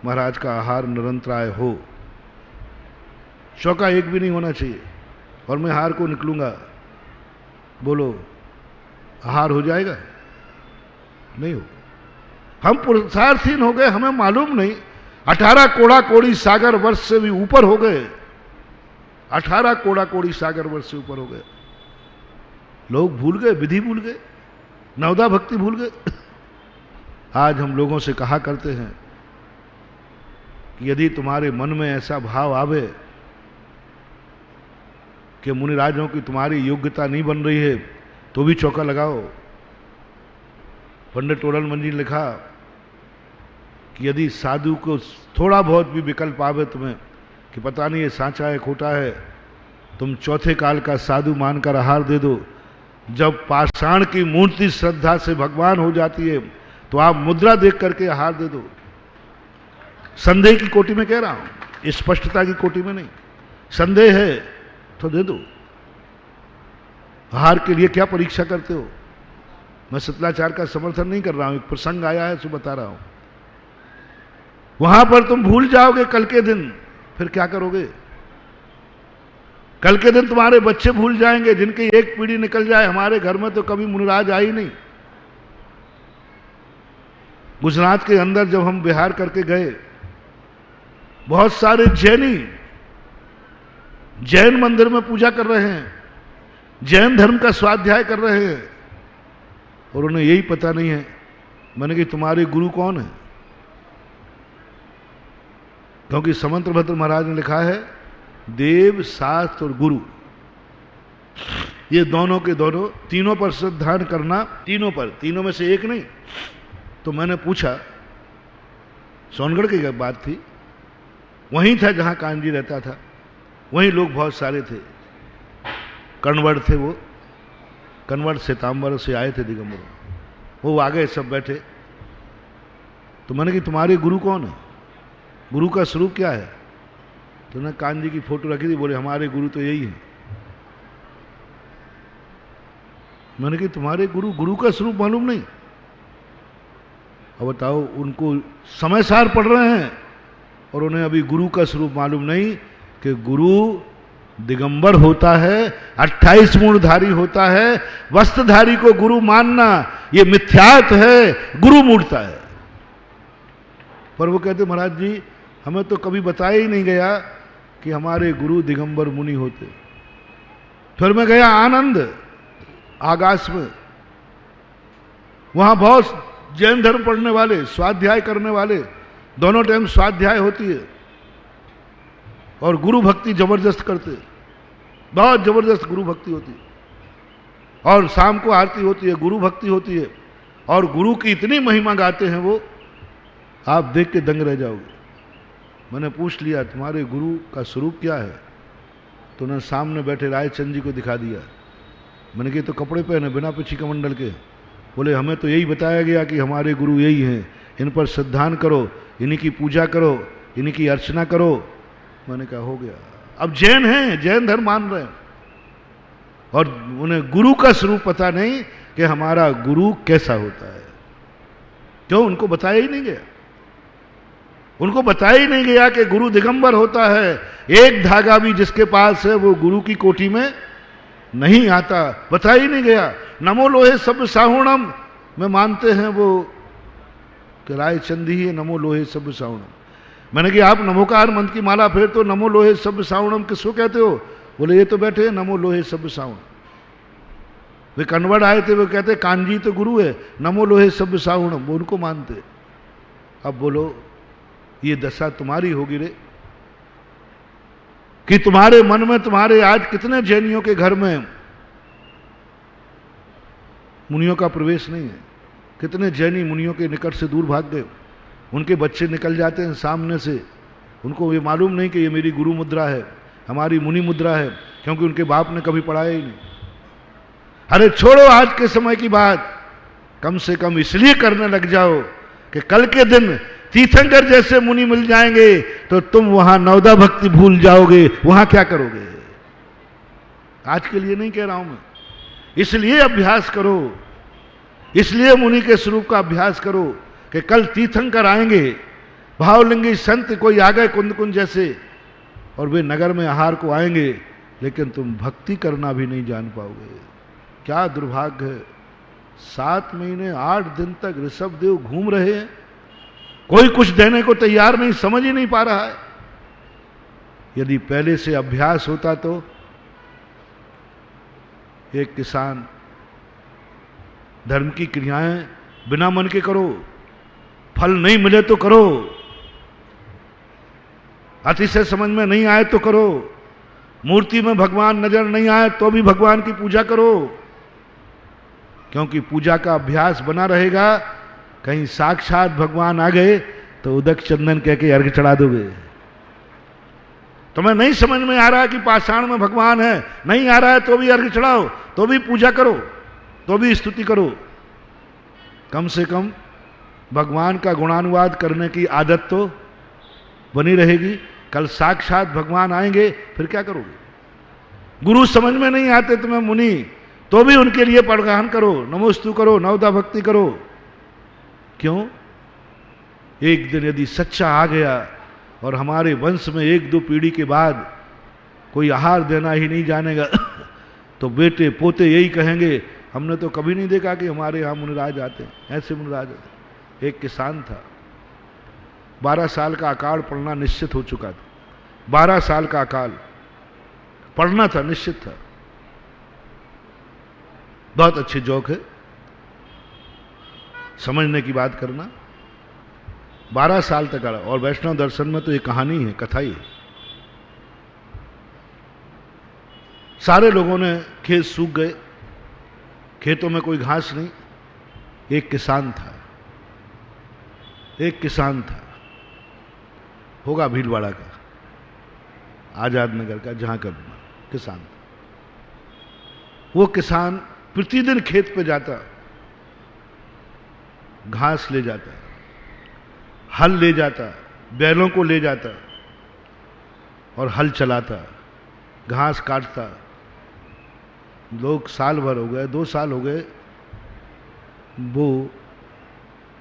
महाराज का आहार निरंतराय हो। चौका एक भी नहीं होना चाहिए। और मैं आहार को निकलूंगा, बोलो आहार हो जाएगा? नहीं हो। हम पुरुषार्थहीन हो गए, हमें मालूम नहीं। 18 कोड़ा कोड़ी सागर वर्ष से भी ऊपर हो गए, 18 कोड़ा कोड़ी सागर वर्ष से ऊपर हो गए। लोग भूल गए, विधि भूल गए, नवदा भक्ति भूल गए। आज हम लोगों से कहा करते हैं कि यदि तुम्हारे मन में ऐसा भाव आवे कि मुनिराजों की तुम्हारी योग्यता नहीं बन रही है, तो भी चौका लगाओ। पंडित टोडरमल जी ने लिखा कि यदि साधु को थोड़ा बहुत भी विकल्प आवे तुम्हें कि पता नहीं ये साचा है खोटा है, तुम चौथे काल का साधु मानकर आहार दे दो। जब पाषाण की मूर्ति श्रद्धा से भगवान हो जाती है तो आप मुद्रा देख करके आहार दे दो। संदेह की कोटि में कह रहा हूं, स्पष्टता की कोटि में नहीं। संदेह है तो दे दो। आहार के लिए क्या परीक्षा करते हो? मैं सतलाचार का समर्थन नहीं कर रहा हूं, एक प्रसंग आया है सो बता रहा हूं। वहां पर तुम भूल जाओगे कल के दिन, फिर क्या करोगे? कल के दिन तुम्हारे बच्चे भूल जाएंगे, जिनकी एक पीढ़ी निकल जाए। हमारे घर में तो कभी मुनिराज आई नहीं, गुजरात के अंदर जब हम विहार करके गए, बहुत सारे जैनी जैन मंदिर में पूजा कर रहे हैं, जैन धर्म का स्वाध्याय कर रहे हैं, और उन्हें यही पता नहीं है। मैंने कि तुम्हारे गुरु कौन है? क्योंकि समंतभद्र महाराज ने लिखा है देव, शास्त्र और गुरु, ये दोनों के दोनों, तीनों पर श्रद्धा करना, तीनों पर, तीनों में से एक नहीं। तो मैंने पूछा, सोनगढ़ की बात थी, वहीं था जहां कांजी रहता था, वहीं लोग बहुत सारे थे, कन्वर्ट थे, वो कन्वर्ट श्वेतांबर से आए थे दिगंबर, वो आ गए, सब बैठे। तो मैंने कि तुम्हारे गुरु कौन है, गुरु का स्वरूप क्या है? तो उन्होंने कांजी की फोटो रखी थी, बोले हमारे गुरु तो यही है। मैंने कि तुम्हारे गुरु का स्वरूप मालूम नहीं? अब बताओ, उनको समय सार पढ़ रहे हैं और उन्हें अभी गुरु का स्वरूप मालूम नहीं कि गुरु दिगंबर होता है, 28 मूढ़धारी होता है। वस्त्रधारी को गुरु मानना ये मिथ्यात्व है, गुरु मूढ़ता है। पर वो कहते महाराज जी हमें तो कभी बताया ही नहीं गया कि हमारे गुरु दिगंबर मुनि होते। फिर मैं गया आनंद आकाश में, वहां बहुत जैन धर्म पढ़ने वाले, स्वाध्याय करने वाले, दोनों टाइम स्वाध्याय होती है और गुरु भक्ति जबरदस्त करते, बहुत जबरदस्त गुरु भक्ति होती है। और शाम को आरती होती है, गुरु भक्ति होती है, और गुरु की इतनी महिमा गाते हैं वो, आप देख के दंग रह जाओगे। मैंने पूछ लिया तुम्हारे गुरु का स्वरूप क्या है? तो उन्होंने सामने बैठे रायचंद जी को दिखा दिया। मैंने कहा तो कपड़े पहने बिना पिछी कमंडल के। बोले हमें तो यही बताया गया कि हमारे गुरु यही हैं, इन पर श्रद्धान करो, इन्हीं की पूजा करो, इन्हीं की अर्चना करो। मैंने कहा हो गया। अब जैन हैं, जैन धर्म मान रहे हैं और उन्हें गुरु का स्वरूप पता नहीं कि हमारा गुरु कैसा होता है। क्यों? उनको बताया ही नहीं गया, उनको बताया ही नहीं गया कि गुरु दिगंबर होता है। एक धागा भी जिसके पास है वो गुरु की कोटि में नहीं आता, बताया ही नहीं गया। नमो लोहे सब साहुणम में मानते हैं वो कि रायचंद ही है नमो लोहे सब साहुणम। मैंने कहा आप नमोकार मंत्र की माला फेर तो नमो लोहे सब साहुणम किसको कहते हो? बोले ये तो बैठे हैं नमो लोहे सब साहुणम। वे कन्वर्ट आए थे, वो कहते कांजी तो गुरु है, नमो लोहे सब साहुणम, वो उनको मानते। अब बोलो ये दशा तुम्हारी होगी रे, कि तुम्हारे मन में, तुम्हारे आज कितने जैनियों के घर में मुनियों का प्रवेश नहीं है, कितने जैनी मुनियों के निकट से दूर भाग गए। उनके बच्चे निकल जाते हैं सामने से, उनको ये मालूम नहीं कि ये मेरी गुरु मुद्रा है, हमारी मुनि मुद्रा है, क्योंकि उनके बाप ने कभी पढ़ाया ही नहीं। अरे छोड़ो आज के समय की बात, कम से कम इसलिए करने लग जाओ कि कल के दिन तीर्थंकर जैसे मुनि मिल जाएंगे तो तुम वहां नवदा भक्ति भूल जाओगे, वहां क्या करोगे? आज के लिए नहीं कह रहा हूं मैं। इसलिए अभ्यास करो, इसलिए मुनि के स्वरूप का अभ्यास करो कि कल तीर्थंकर आएंगे, भावलिंगी संत कोई आ गए कुंद कुंज जैसे, और वे नगर में आहार को आएंगे, लेकिन तुम भक्ति करना भी नहीं जान पाओगे। क्या दुर्भाग्य है। 7 महीने 8 दिन तक ऋषभदेव घूम रहे हैं, कोई कुछ देने को तैयार नहीं, समझ ही नहीं पा रहा है। यदि पहले से अभ्यास होता तो एक किसान धर्म की क्रियाएं बिना मन के करो, फल नहीं मिले तो करो, अतिशय समझ में नहीं आए तो करो, मूर्ति में भगवान नजर नहीं आए तो भी भगवान की पूजा करो, क्योंकि पूजा का अभ्यास बना रहेगा। कहीं साक्षात भगवान आ गए तो उदक चंदन कह के अर्घ चढ़ा दोगे। तुम्हें नहीं समझ में आ रहा कि पाषाण में भगवान है, नहीं आ रहा है तो भी अर्घ चढ़ाओ, तो भी पूजा करो, तो भी स्तुति करो। कम से कम भगवान का गुणानुवाद करने की आदत तो बनी रहेगी। कल साक्षात भगवान आएंगे फिर क्या करोगे? गुरु समझ में नहीं आते तुम्हें मुनि, तो भी उनके लिए पढ़गान करो, नमोस्तु करो, नवदा भक्ति करो। क्यों? एक दिन यदि सच्चा आ गया और हमारे वंश में 1-2 पीढ़ी के बाद कोई आहार देना ही नहीं जानेगा तो बेटे पोते यही कहेंगे हमने तो कभी नहीं देखा कि हमारे यहाँ मुनिराज आते हैं, ऐसे मुनिराज आते। एक किसान था, 12 साल का अकाल पड़ना निश्चित हो चुका था। 12 साल का अकाल पड़ना था, निश्चित था। बहुत अच्छी जोक है, समझने की बात करना। 12 साल तक आ, और वैष्णव दर्शन में तो ये कहानी है, कथा ही है। सारे लोगों ने खेत सूख गए, खेतों में कोई घास नहीं। एक किसान था, एक किसान था, होगा भीलवाड़ा का, आजाद नगर का, जहां का किसान था। वो किसान प्रतिदिन खेत पे जाता, घास ले जाता, हल ले जाता, बैलों को ले जाता और हल चलाता, घास काटता। लोग साल भर हो गए, 2 साल हो गए, वो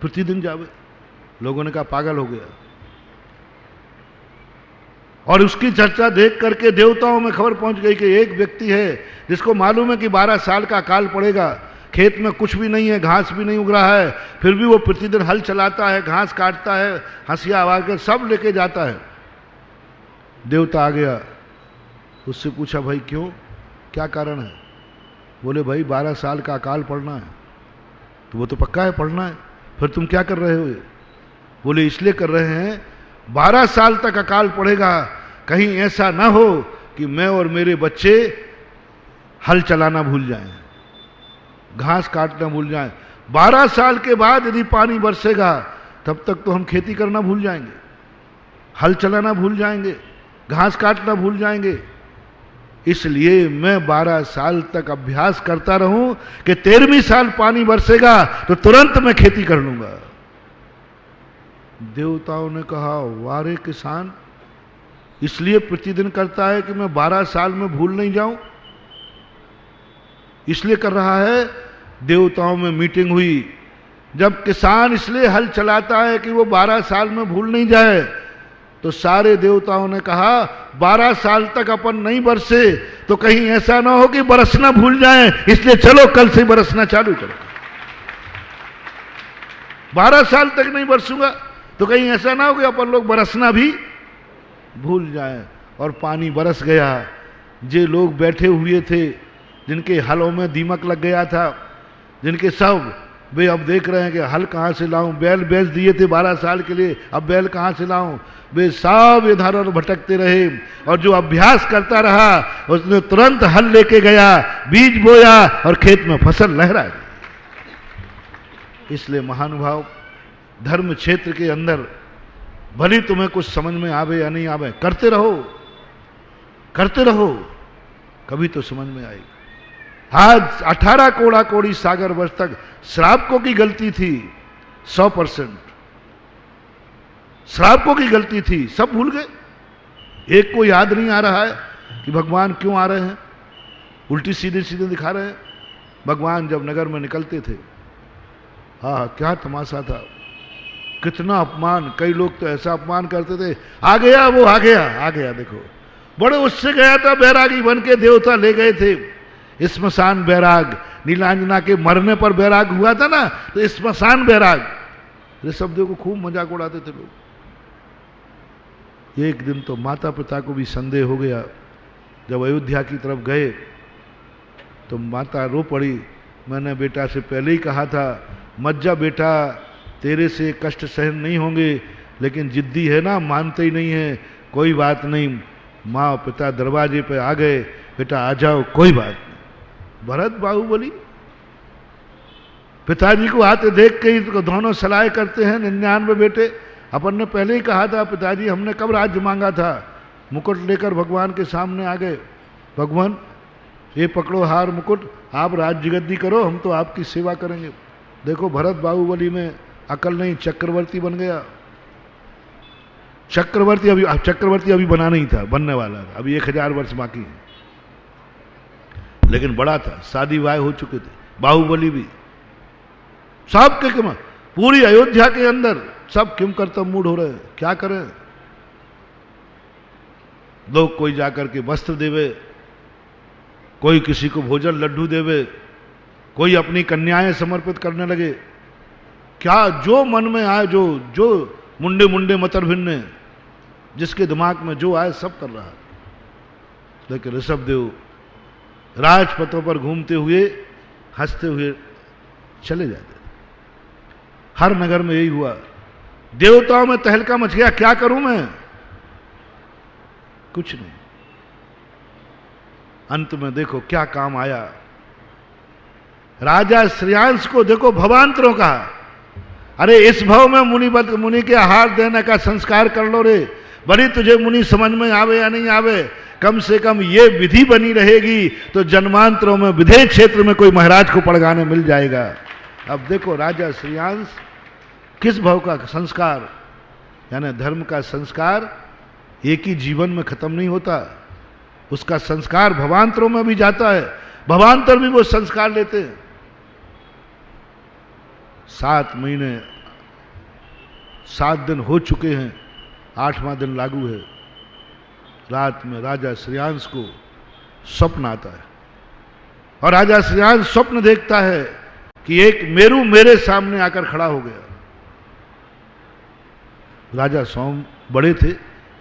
प्रतिदिन जावे। लोगों ने कहा पागल हो गया। और उसकी चर्चा देख करके देवताओं में खबर पहुंच गई कि एक व्यक्ति है जिसको मालूम है कि 12 साल का अकाल पड़ेगा, खेत में कुछ भी नहीं है, घास भी नहीं उग रहा है, फिर भी वो प्रतिदिन हल चलाता है, घास काटता है, हंसिया आवाज कर सब लेके जाता है। देवता आ गया, उससे पूछा भाई क्यों, क्या कारण है? बोले भाई 12 साल का अकाल पड़ना है। तो वो तो पक्का है पढ़ना है, फिर तुम क्या कर रहे हो ये? बोले इसलिए कर रहे हैं, 12 साल तक अकाल पड़ेगा, कहीं ऐसा ना हो कि मैं और मेरे बच्चे हल चलाना भूल जाएं, घास काटना भूल जाएं। 12 साल के बाद यदि पानी बरसेगा तब तक तो हम खेती करना भूल जाएंगे, हल चलाना भूल जाएंगे, घास काटना भूल जाएंगे। इसलिए मैं 12 साल तक अभ्यास करता रहूं कि 13वीं साल पानी बरसेगा तो तुरंत मैं खेती कर लूंगा। देवताओं ने कहा वारे किसान, इसलिए प्रतिदिन करता है कि मैं 12 साल में भूल नहीं जाऊं, इसलिए कर रहा है। देवताओं में मीटिंग हुई। जब किसान इसलिए हल चलाता है कि वो 12 साल में भूल नहीं जाए, तो सारे देवताओं ने कहा 12 साल तक अपन नहीं बरसे तो कहीं ऐसा ना हो कि बरसना भूल जाएं, इसलिए चलो कल से बरसना चालू करो। 12 साल तक नहीं बरसूंगा तो कहीं ऐसा ना हो कि अपन लोग बरसना भी भूल जाएं। और पानी बरस गया। जे लोग बैठे हुए थे, जिनके हलों में दीमक लग गया था, जिनके सब वे अब देख रहे हैं कि हल कहाँ से लाऊं, बैल बेच दिए थे 12 साल के लिए, अब बैल कहाँ से लाऊं, वे सब इधर उधर भटकते रहे। और जो अभ्यास करता रहा उसने तुरंत हल लेके गया, बीज बोया और खेत में फसल लहरा गई। इसलिए महानुभाव, धर्म क्षेत्र के अंदर भले तुम्हें कुछ समझ में आवे या नहीं आवे, करते रहो, करते रहो, कभी तो समझ में आएगी। आज 18 कोड़ा कोड़ी सागर वर्ष तक श्रावकों की गलती थी, 100% श्रावकों की गलती थी, सब भूल गए। एक को याद नहीं आ रहा है कि भगवान क्यों आ रहे हैं, उल्टी सीधे सीधे दिखा रहे हैं। भगवान जब नगर में निकलते थे, हाँ क्या तमाशा था, कितना अपमान। कई लोग तो ऐसा अपमान करते थे, आ गया वो, आ गया, आ गया, देखो बड़े उससे गया था, बैरागी बन के देवता ले गए थे। स्मशान बैराग, नीलांजना के मरने पर बैराग हुआ था ना, तो स्मशान बैराग, ऋषभदेव को खूब मजाक उड़ाते थे लोग। एक दिन तो माता पिता को भी संदेह हो गया। जब अयोध्या की तरफ गए तो माता रो पड़ी। मैंने बेटा से पहले ही कहा था, मत जा बेटा, तेरे से कष्ट सहन नहीं होंगे, लेकिन जिद्दी है ना, मानते ही नहीं है। कोई बात नहीं। माँ पिता दरवाजे पे आ गए, बेटा आ जाओ, कोई बात नहीं। भरत बाहुबली पिताजी को आते देख के ही तो दोनों सलाह करते हैं, 99 बेटे। अपन ने पहले ही कहा था, पिताजी हमने कब राज्य मांगा था। मुकुट लेकर भगवान के सामने आ गए, भगवान ये पकड़ो हार मुकुट, आप राज्य गद्दी करो, हम तो आपकी सेवा करेंगे। देखो भरत बाहुबली में अकल नहीं, चक्रवर्ती बन गया। चक्रवर्ती अभी बना नहीं था, बनने वाला था, अभी 1000 वर्ष बाकी है, लेकिन बड़ा था, शादी वाह हो चुके थे। बाहुबली भी सब के किम, पूरी अयोध्या के अंदर सब किम करतब मूड हो रहे हैं, क्या करें। लोग कोई जाकर के वस्त्र देवे, कोई किसी को भोजन लड्डू देवे, कोई अपनी कन्याएं समर्पित करने लगे। क्या जो मन में आए, जो जो मुंडे मुंडे मतर भिन्ने, जिसके दिमाग में जो आए सब कर रहा है। लेकिन ऋषभदेव राजपथों पर घूमते हुए हंसते हुए चले जाते। हर नगर में यही हुआ, देवताओं में तहलका मच गया, क्या करूं मैं, कुछ नहीं। अंत में देखो क्या काम आया। राजा श्रेयांश को देखो भवांतरों का, अरे इस भव में मुनि के आहार देने का संस्कार कर लो रे, बड़ी तुझे मुनि समझ में आवे या नहीं आवे, कम से कम ये विधि बनी रहेगी तो जन्मांतरों में विधेय क्षेत्र में कोई महाराज को पड़गाने मिल जाएगा। अब देखो राजा श्रेयांश किस भव का संस्कार, यानी धर्म का संस्कार एक ही जीवन में खत्म नहीं होता, उसका संस्कार भवांतरों में भी जाता है, भवांतर भी वो संस्कार लेते हैं। 7 महीने 7 दिन हो चुके हैं, 8वां दिन लागू है। रात में राजा श्रेयांश को स्वप्न आता है और राजा श्रेयांश स्वप्न देखता है कि एक मेरू मेरे सामने आकर खड़ा हो गया। राजा सोम बड़े थे,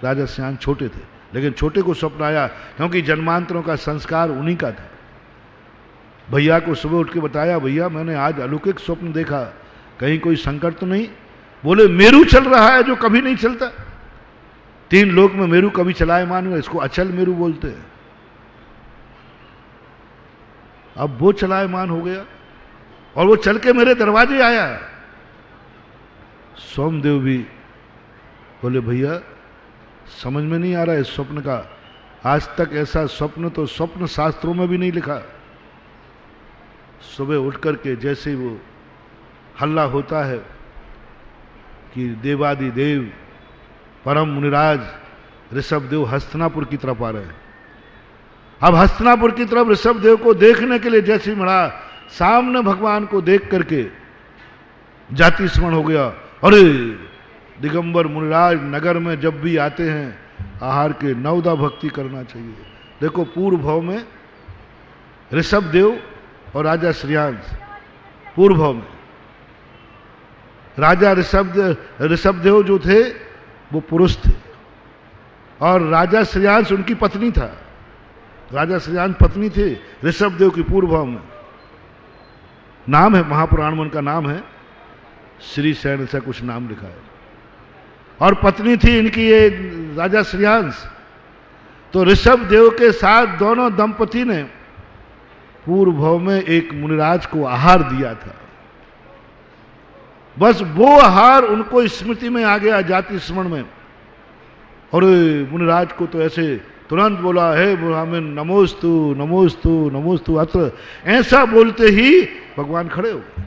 राजा श्रेयांश छोटे थे, लेकिन छोटे को स्वप्न आया क्योंकि जन्मांतरों का संस्कार उन्हीं का था। भैया को सुबह उठ के बताया, भैया मैंने आज अलौकिक स्वप्न देखा, कहीं कोई संकट तो नहीं। बोले मेरू चल रहा है जो कभी नहीं चलता, 3 लोक में मेरू कभी चलायमान हुआ, इसको अचल मेरू बोलते हैं। अब वो चलायमान हो गया और वो चल के मेरे दरवाजे आया। सोमदेव भी बोले भैया समझ में नहीं आ रहा है इस स्वप्न का, आज तक ऐसा स्वप्न तो स्वप्न शास्त्रों में भी नहीं लिखा। सुबह उठ करके जैसे वो हल्ला होता है कि देवादि देव परम मुनिराज ऋषभदेव हस्तिनापुर की तरफ आ रहे हैं। अब हस्तिनापुर की तरफ ऋषभदेव को देखने के लिए जैसे बढ़ा, सामने भगवान को देख करके जाति स्मरण हो गया, अरे दिगंबर मुनिराज नगर में जब भी आते हैं आहार के नवदा भक्ति करना चाहिए। देखो पूर्व भाव में ऋषभदेव और राजा श्रेयांश, पूर्व भाव में राजा ऋषभदेव जो थे वो पुरुष थे और राजा श्रेयांश उनकी पत्नी था। राजा श्रेयांश पत्नी थे ऋषभदेव की पूर्व भाव में। नाम है महापुराण में उनका नाम है श्री सैन, ऐसा कुछ नाम लिखा है, और पत्नी थी इनकी ये राजा श्रेयांश। तो ऋषभदेव के साथ दोनों दंपति ने पूर्व भाव में एक मुनिराज को आहार दिया था। बस वो आहार उनको स्मृति में आ गया जाति स्मरण में, और मुनिराज को तो ऐसे तुरंत बोला, हे ब्राह्मण नमोस्तु नमोस्तु नमोस्तु अत्र, ऐसा बोलते ही भगवान खड़े हो गए।